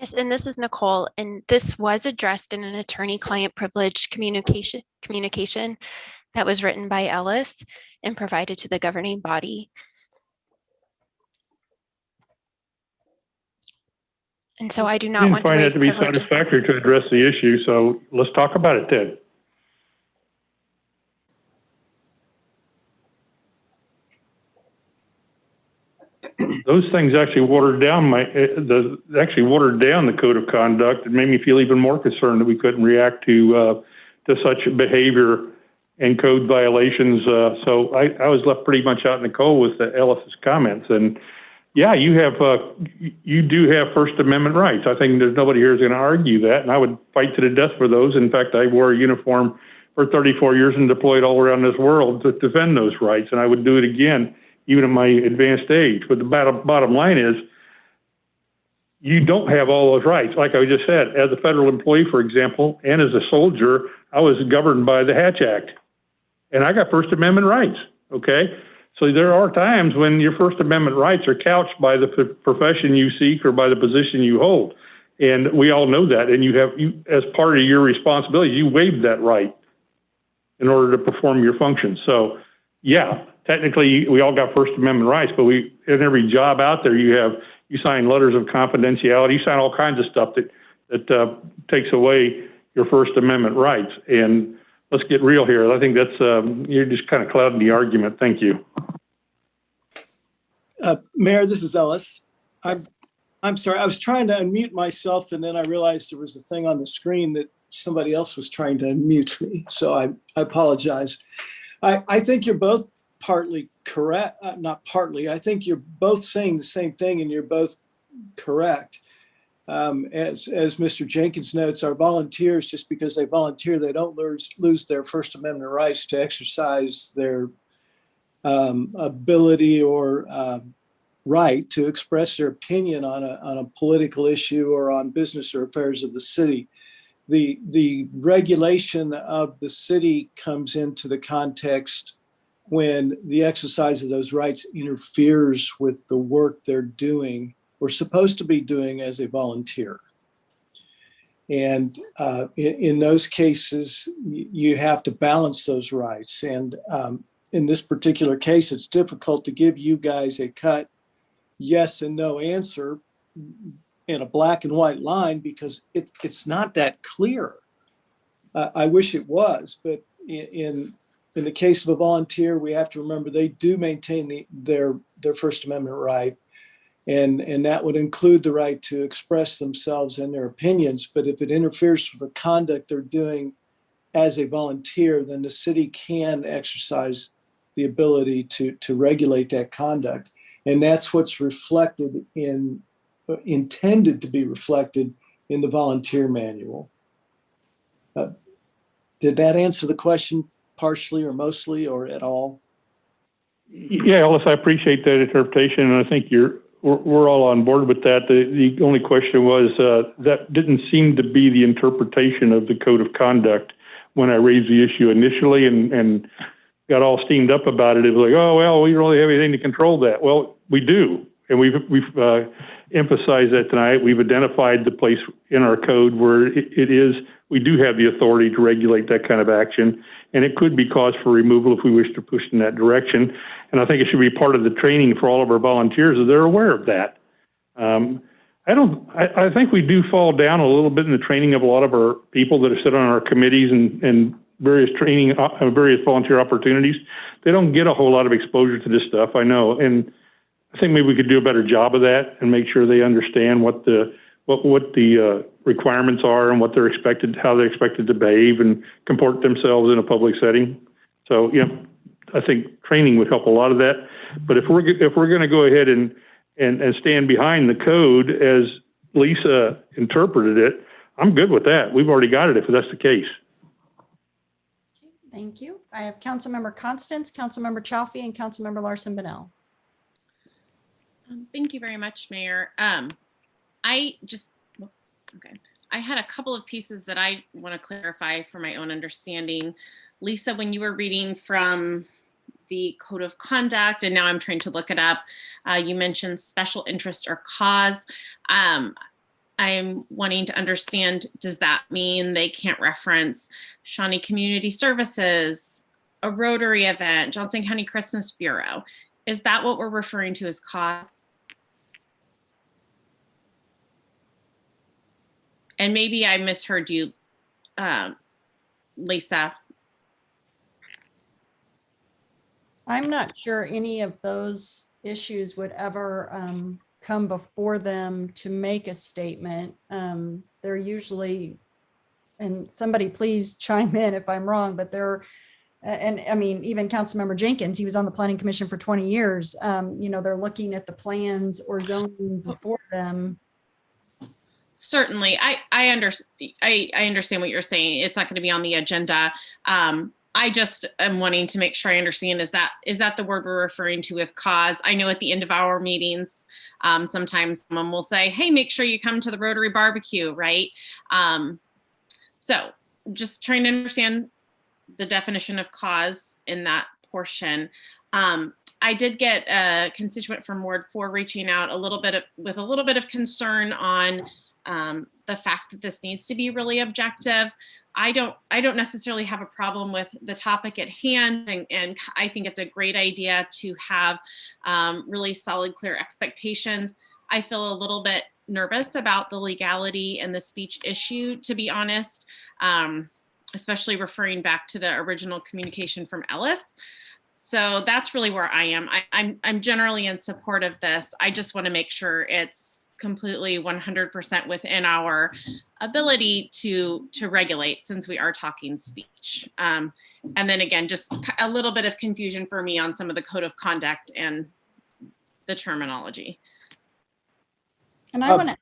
Speaker 13: Yes, and this is Nicole, and this was addressed in an attorney-client privilege communication that was written by Ellis and provided to the governing body. And so I do
Speaker 9: I
Speaker 13: not
Speaker 9: didn't
Speaker 13: want to
Speaker 9: find that
Speaker 13: waive
Speaker 9: to be
Speaker 13: privileges.
Speaker 9: satisfactory to address the issue, so let's talk about it then. Those things actually watered down the code of conduct. It made me feel even more concerned that we couldn't react to such behavior and code violations. So I was left pretty much out in the cold with Ellis's comments. And yeah, you do have First Amendment rights. I think there's nobody here who's going to argue that, and I would fight to the death for those. In fact, I wore a uniform for 34 years and deployed all around this world to defend those rights, and I would do it again, even at my advanced age. But the bottom line is, you don't have all those rights. Like I just said, as a federal employee, for example, and as a soldier, I was governed by the Hatch Act, and I got First Amendment rights, okay? So there are times when your First Amendment rights are couched by the profession you seek or by the position you hold. And we all know that. And you as part of your responsibility, you waived that right in order to perform your function. So yeah, technically we all got First Amendment rights, but in every job out there, you sign letters of confidentiality, you sign all kinds of stuff that takes away your First Amendment rights. And let's get real here. I think that's, you're just kind of clouding the argument. Thank you.
Speaker 14: Mayor, this is Ellis. I'm sorry, I was trying to unmute myself and then I realized there was a thing on the screen that somebody else was trying to unmute me. So I apologize. I think you're both partly correct, not partly. I think you're both saying the same thing and you're both correct. As Mr. Jenkins notes, our volunteers, just because they volunteer, they don't lose their First Amendment rights to exercise their ability or right to express their opinion on a political issue or on business or affairs of the city. The regulation of the city comes into the context when the exercise of those rights interferes with the work they're doing or supposed to be doing as a volunteer. And in those cases, you have to balance those rights. And in this particular case, it's difficult to give you guys a cut yes and no answer in a black and white line because it's not that clear. I wish it was, but in the case of a volunteer, we have to remember they do maintain their First Amendment right. And that would include the right to express themselves and their opinions. But if it interferes with the conduct they're doing as a volunteer, then the city can exercise the ability to regulate that conduct. And that's what's intended to be reflected in the volunteer manual. Did that answer the question partially or mostly or at all?
Speaker 9: Yeah, Ellis, I appreciate that interpretation, and I think we're all on board with that. The only question was that didn't seem to be the interpretation of the code of conduct when I raised the issue initially and got all steamed up about it. It was like, oh, well, we don't really have anything to control that. Well, we do. And we've emphasized that tonight. We've identified the place in our code where we do have the authority to regulate that kind of action. And it could be cause for removal if we wish to push in that direction. And I think it should be part of the training for all of our volunteers so they're aware of that. I think we do fall down a little bit in the training of a lot of our people that sit on our committees and various volunteer opportunities. They don't get a whole lot of exposure to this stuff, I know. And I think maybe we could do a better job of that and make sure they understand what the requirements are and how they're expected to behave and comport themselves in a public setting. So, I think training would help a lot of that. But if we're going to go ahead and stand behind the code as Lisa interpreted it, I'm good with that. We've already got it if that's the case.
Speaker 7: Thank you. I have Councilmember Constance, Councilmember Chafee, and Councilmember Larson-Bonnell.
Speaker 10: Thank you very much, Mayor. I had a couple of pieces that I want to clarify for my own understanding. Lisa, when you were reading from the code of conduct, and now I'm trying to look it up, you mentioned special interest or cause. I'm wanting to understand, does that mean they can't reference Shawnee Community Services, a Rotary event, Johnson County Christmas Bureau? Is that what we're referring to as cause? And maybe I misheard you, Lisa.
Speaker 7: I'm not sure any of those issues would ever come before them to make a statement. They're usually, and somebody please chime in if I'm wrong, but they're, and I mean, even Councilmember Jenkins, he was on the Planning Commission for 20 years. They're looking at the plans or zoning before them.
Speaker 10: Certainly, I understand what you're saying. It's not going to be on the agenda. I just am wanting to make sure I understand, is that the word we're referring to with cause? I know at the end of our meetings, sometimes someone will say, hey, make sure you come to the Rotary barbecue, right? So just trying to understand the definition of cause in that portion. I did get a constituent from Ward 4 reaching out with a little bit of concern on the fact that this needs to be really objective. I don't necessarily have a problem with the topic at hand, and I think it's a great idea to have really solid, clear expectations. I feel a little bit nervous about the legality and the speech issue, to be honest, especially referring back to the original communication from Ellis. So that's really where I am. I'm generally in support of this. I just want to make sure it's completely 100% within our ability to regulate, since we are talking speech. And then again, just a little bit of confusion for me on some of the code of conduct and the terminology.
Speaker 7: And I want to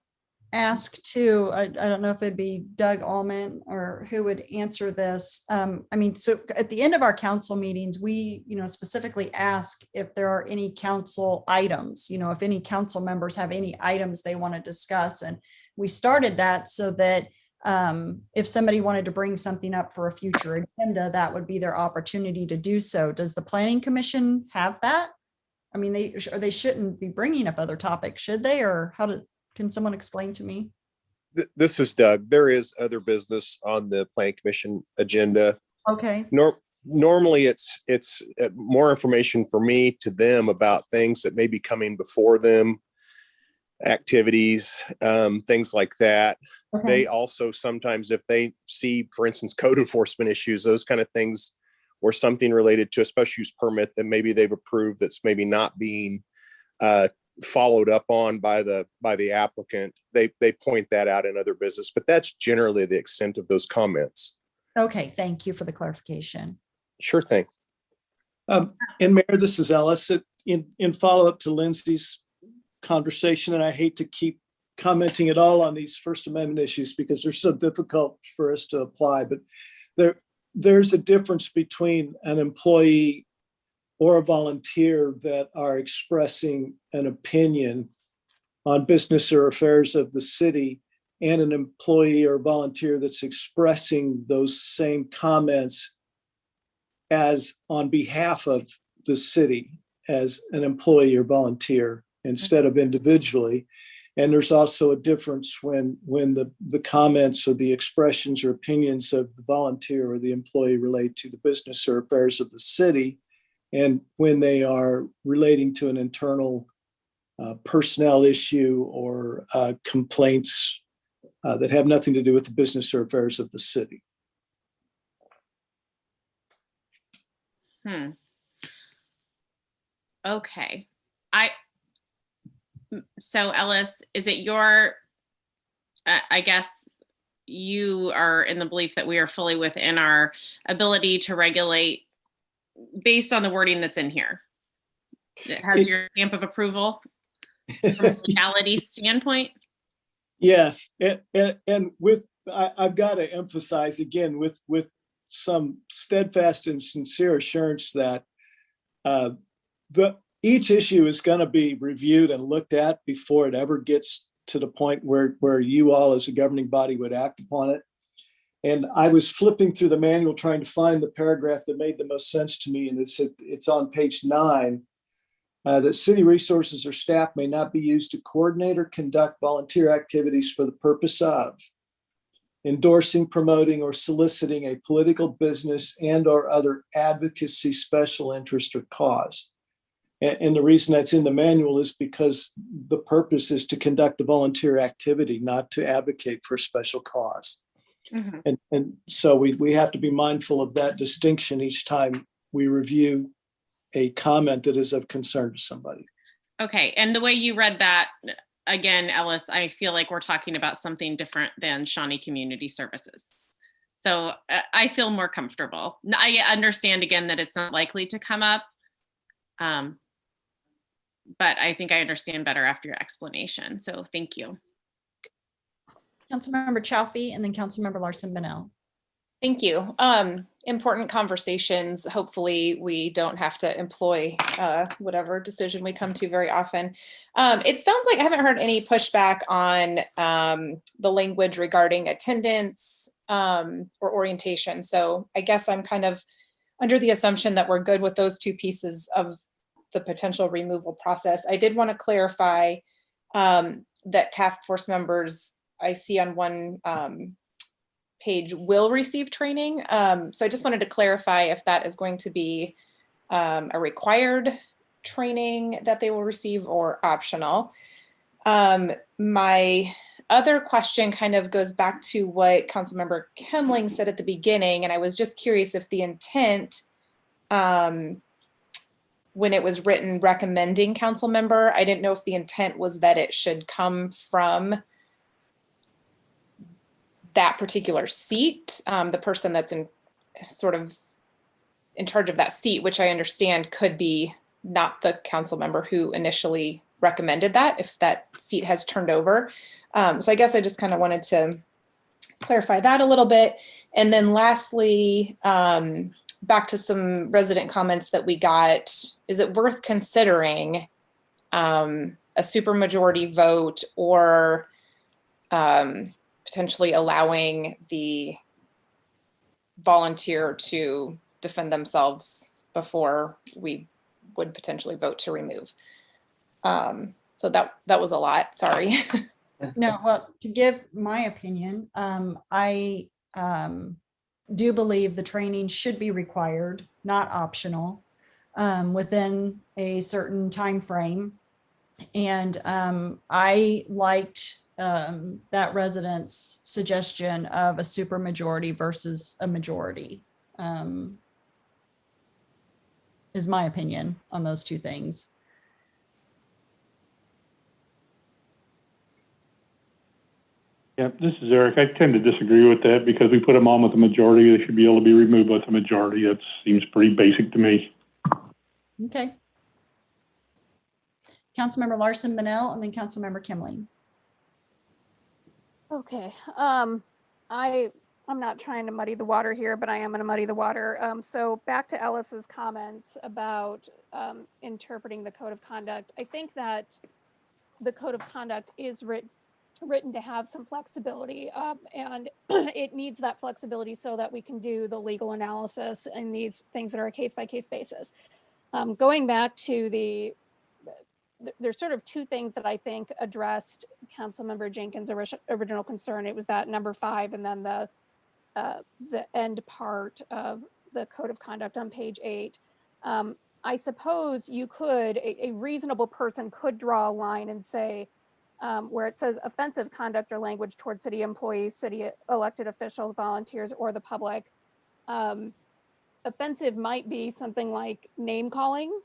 Speaker 7: ask too, I don't know if it'd be Doug Allman or who would answer this. So at the end of our council meetings, we, specifically ask if there are any council items, if any council members have any items they want to discuss. And we started that so that if somebody wanted to bring something up for a future agenda, that would be their opportunity to do so. Does the Planning Commission have that? I mean, they shouldn't be bringing up other topics, should they? Or can someone explain to me?
Speaker 15: This is Doug. There is other business on the Planning Commission agenda.
Speaker 7: Okay.
Speaker 15: Normally it's more information for me to them about things that may be coming before them, activities, things like that.
Speaker 7: Okay.
Speaker 15: They also sometimes, if they see, for instance, code enforcement issues, those kind of things, or something related to a special use permit that maybe they've approved that's maybe not being followed up on by the applicant, they point that out in other business, but that's generally the extent of those comments.
Speaker 7: Okay, thank you for the clarification.
Speaker 15: Sure thing.
Speaker 14: And Mayor, this is Ellis. In follow-up to Lindsay's conversation, and I hate to keep commenting at all on these First Amendment issues because they're so difficult for us to apply, but there's a difference between an employee or a volunteer that are expressing an opinion on business or affairs of the city, and an employee or volunteer that's expressing those same comments as on behalf of the city as an employee or volunteer instead of individually. And there's also a difference when the comments or the expressions or opinions of the volunteer or the employee relate to the business or affairs of the city, and when they are relating to an internal personnel issue or complaints that have nothing to do with the business or affairs of the city.
Speaker 10: Okay. So Ellis, is it your, I guess you are in the belief that we are fully within our ability to regulate based on the wording that's in here? It has your stamp of approval from a legality standpoint?
Speaker 14: Yes, and with I've got to emphasize again with some steadfast and sincere assurance that each issue is going to be reviewed and looked at before it ever gets to the point where you all as a governing body would act upon it. And I was flipping through the manual trying to find the paragraph that made the most sense to me, and it's on page 9. That city resources or staff may not be used to coordinate or conduct volunteer activities for the purpose of endorsing, promoting, or soliciting a political, business, and or other advocacy, special interest, or cause. And the reason that's in the manual is because the purpose is to conduct the volunteer activity, not to advocate for a special cause.
Speaker 10: Mm-hmm.
Speaker 14: And so we have to be mindful of that distinction each time we review a comment that is of concern to somebody.
Speaker 10: Okay, and the way you read that, again, Ellis, I feel like we're talking about something different than Shawnee Community Services. So I feel more comfortable. I understand again that it's not likely to come up, but I think I understand better after your explanation. So thank you.
Speaker 7: Councilmember Chafee and then Councilmember Larson Bennell.
Speaker 5: Thank you. Important conversations. Hopefully we don't have to employ whatever decision we come to very often. It sounds like I haven't heard any pushback on the language regarding attendance or orientation. So I guess I'm kind of under the assumption that we're good with those two pieces of the potential removal process. I did want to clarify that task force members I see on one page will receive training. So I just wanted to clarify if that is going to be a required training that they will receive or optional. My other question kind of goes back to what Councilmember Kemling said at the beginning, and I was just curious if the intent when it was written recommending council member, I didn't know if the intent was that it should come from that particular seat, the person that's in sort of in charge of that seat, which I understand could be not the council member who initially recommended that, if that seat has turned over. So I guess I just kind of wanted to clarify that a little bit. And then lastly, back to some resident comments that we got, is it worth considering a supermajority vote or potentially allowing the volunteer to defend themselves before we would potentially vote to remove? So that was a lot, sorry.
Speaker 7: No, well, to give my opinion, I do believe the training should be required, not optional, within a certain time frame. And I liked that resident's suggestion of a supermajority versus a majority, is my opinion on those two things.
Speaker 9: Yeah, this is Eric. I tend to disagree with that because we put them on with a majority. They should be able to be removed with a majority. That seems pretty basic to me.
Speaker 7: Okay. Councilmember Larson Bennell and then Councilmember Kemling.
Speaker 2: Okay, I'm not trying to muddy the water here, but I am going to muddy the water. So back to Ellis's comments about interpreting the code of conduct. I think that the code of conduct is written to have some flexibility, and it needs that flexibility so that we can do the legal analysis in these things that are a case-by-case basis. Going back to there's sort of two things that I think addressed Councilmember Jenkins' original concern. It was that number 5 and then the end part of the code of conduct on page 8. I suppose you could, a reasonable person could draw a line and say, where it says offensive conduct or language towards city employees, city elected officials, volunteers, or the public. Offensive might be something like name calling.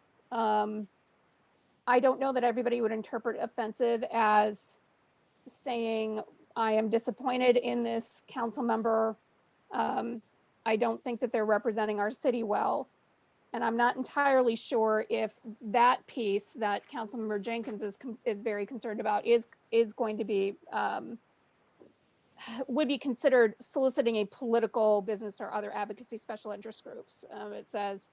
Speaker 2: I don't know that everybody would interpret offensive as saying, I am disappointed in this council member. I don't think that they're representing our city well. And I'm not entirely sure if that piece that Councilmember Jenkins is very concerned about is going to be, would be considered soliciting a political, business, or other advocacy special interest groups. It says,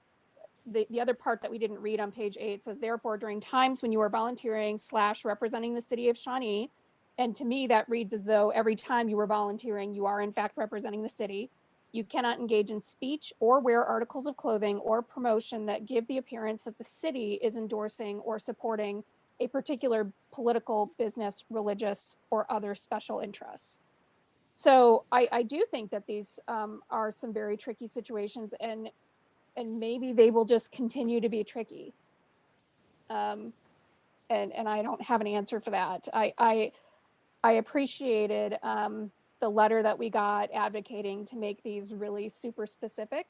Speaker 2: the other part that we didn't read on page 8 says, therefore, during times when you are volunteering / representing the city of Shawnee, and to me that reads as though every time you were volunteering, you are in fact representing the city. You cannot engage in speech or wear articles of clothing or promotion that give the appearance that the city is endorsing or supporting a particular political, business, religious, or other special interests. So I do think that these are some very tricky situations, and maybe they will just continue to be tricky. And I don't have an answer for that. I appreciated the letter that we got advocating to make these really super specific.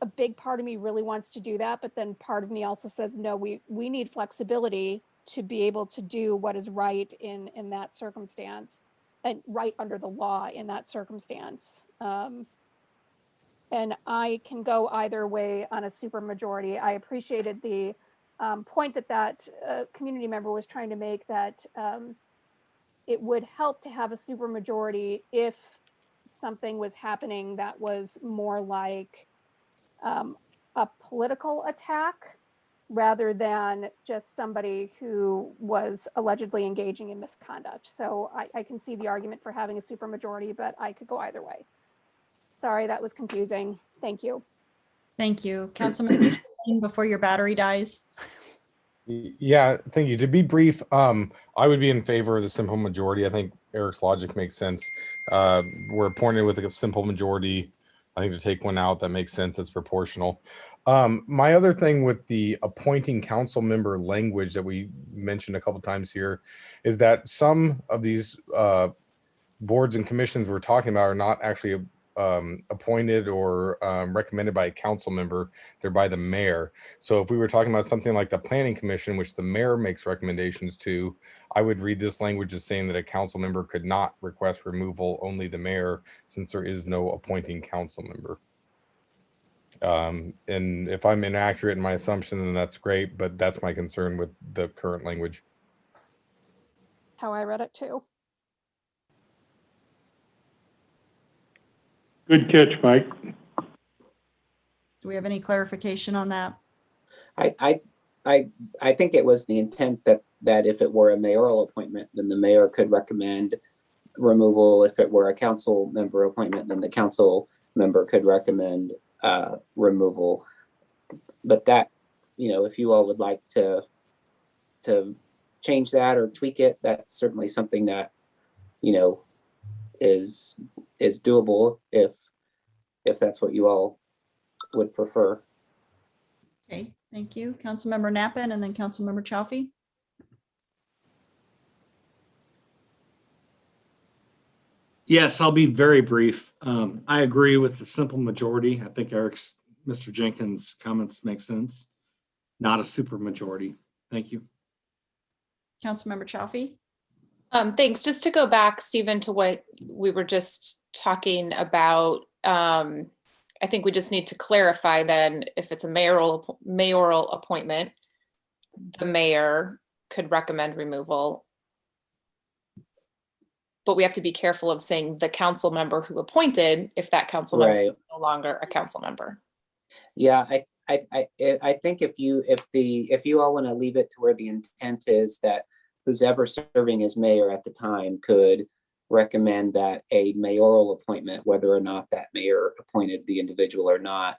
Speaker 2: A big part of me really wants to do that, but then part of me also says, no, we need flexibility to be able to do what is right in that circumstance, and right under the law in that circumstance. And I can go either way on a supermajority. I appreciated the point that community member was trying to make, that it would help to have a supermajority if something was happening that was more like a political attack rather than just somebody who was allegedly engaging in misconduct. So I can see the argument for having a supermajority, but I could go either way. Sorry, that was confusing. Thank you.
Speaker 7: Thank you. Councilmember, before your battery dies.
Speaker 4: Yeah, thank you. To be brief, I would be in favor of the simple majority. I think Eric's logic makes sense. We're appointed with a simple majority. I think to take one out, that makes sense. It's proportional. My other thing with the appointing council member language that we mentioned a couple times here is that some of these boards and commissions we're talking about are not actually appointed or recommended by a council member. They're by the mayor. So if we were talking about something like the planning commission, which the mayor makes recommendations to, I would read this language as saying that a council member could not request removal, only the mayor, since there is no appointing council member. And if I'm inaccurate in my assumption, then that's great, but that's my concern with the current language.
Speaker 2: How I read it too.
Speaker 9: Good catch, Mike.
Speaker 7: Do we have any clarification on that?
Speaker 11: I think it was the intent that if it were a mayoral appointment, then the mayor could recommend removal. If it were a council member appointment, then the council member could recommend removal. But that, if you all would like to change that or tweak it, that's certainly something that, is doable if that's what you all would prefer.
Speaker 7: Okay, thank you. Councilmember Nappen and then Councilmember Chafee.
Speaker 3: Yes, I'll be very brief. I agree with the simple majority. I think Mr. Jenkins' comments make sense. Not a super majority. Thank you.
Speaker 7: Councilmember Chafee.
Speaker 5: Thanks. Just to go back, Stephen, to what we were just talking about, I think we just need to clarify then, if it's a mayoral appointment, the mayor could recommend removal. But we have to be careful of saying the council member who appointed, if that council member is no longer a council member.
Speaker 11: Yeah, I think if you all want to leave it to where the intent is that who's ever serving as mayor at the time could recommend that a mayoral appointment, whether or not that mayor appointed the individual or not,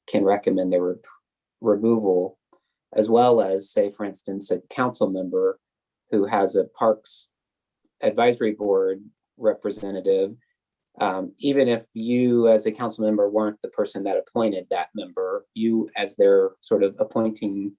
Speaker 11: can recommend their removal, as well as, say, for instance, a council member who has a Parks Advisory Board representative, even if you as a council member weren't the person that appointed that member, you as their sort of appointing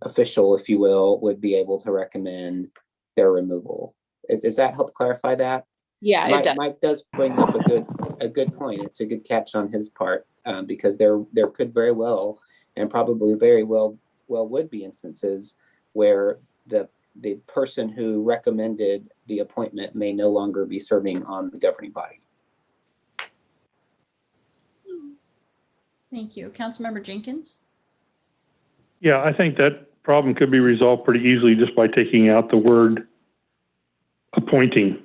Speaker 11: official, if you will, would be able to recommend their removal. Does that help clarify that?
Speaker 5: Yeah, it does.
Speaker 11: Mike does bring up a good point. It's a good catch on his part, because there could very well, and probably very well would be instances where the person who recommended the appointment may no longer be serving on the governing body.
Speaker 7: Thank you. Councilmember Jenkins.
Speaker 9: Yeah, I think that problem could be resolved pretty easily just by taking out the word appointing.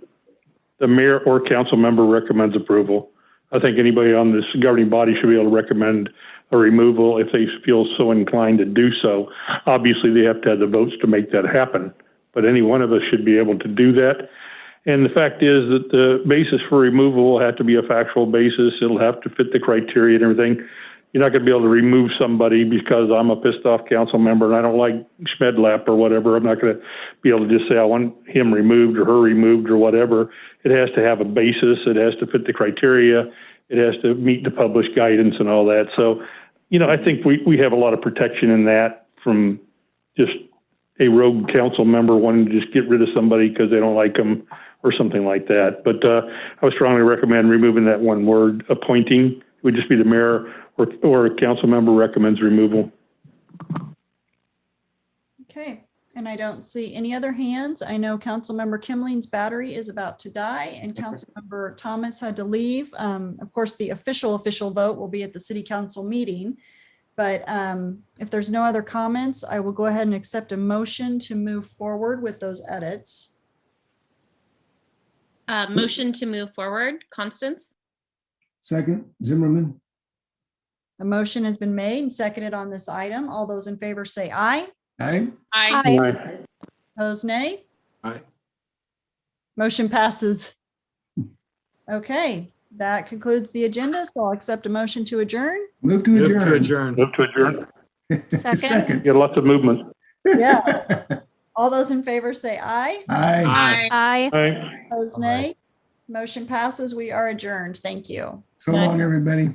Speaker 9: The mayor or council member recommends approval. I think anybody on this governing body should be able to recommend a removal if they feel so inclined to do so. Obviously, they have to have the votes to make that happen, but any one of us should be able to do that. And the fact is that the basis for removal will have to be a factual basis. It'll have to fit the criteria and everything. You're not going to be able to remove somebody because I'm a pissed off council member and I don't like Schmedlap or whatever. I'm not going to be able to just say I want him removed or her removed or whatever. It has to have a basis. It has to fit the criteria. It has to meet the published guidance and all that. So, you know, I think we have a lot of protection in that from just a rogue council member wanting to just get rid of somebody because they don't like them or something like that. But I would strongly recommend removing that one word, appointing. It would just be the mayor or a council member recommends removal.
Speaker 7: Okay, and I don't see any other hands. I know Councilmember Kimling's battery is about to die and Councilmember Thomas had to leave. Of course, the official vote will be at the city council meeting. But if there's no other comments, I will go ahead and accept a motion to move forward with those edits.
Speaker 10: Motion to move forward, Constance?
Speaker 6: Second, Zimmerman.
Speaker 7: A motion has been made and seconded on this item. All those in favor say aye.
Speaker 6: Aye.
Speaker 10: Aye.
Speaker 9: Aye.
Speaker 7: Opposed, nay.
Speaker 3: Aye.
Speaker 7: Motion passes. Okay, that concludes the agenda. So I'll accept a motion to adjourn.
Speaker 6: Move to
Speaker 3: Move
Speaker 6: adjourn.
Speaker 3: to adjourn.
Speaker 9: Move to adjourn.
Speaker 7: Second.
Speaker 9: Get lots of movement.
Speaker 7: Yeah. All those in favor say aye.
Speaker 6: Aye.
Speaker 3: Aye.
Speaker 2: Aye.
Speaker 9: Aye.
Speaker 7: Opposed, nay. Motion passes. We are adjourned. Thank you.
Speaker 6: So long, everybody.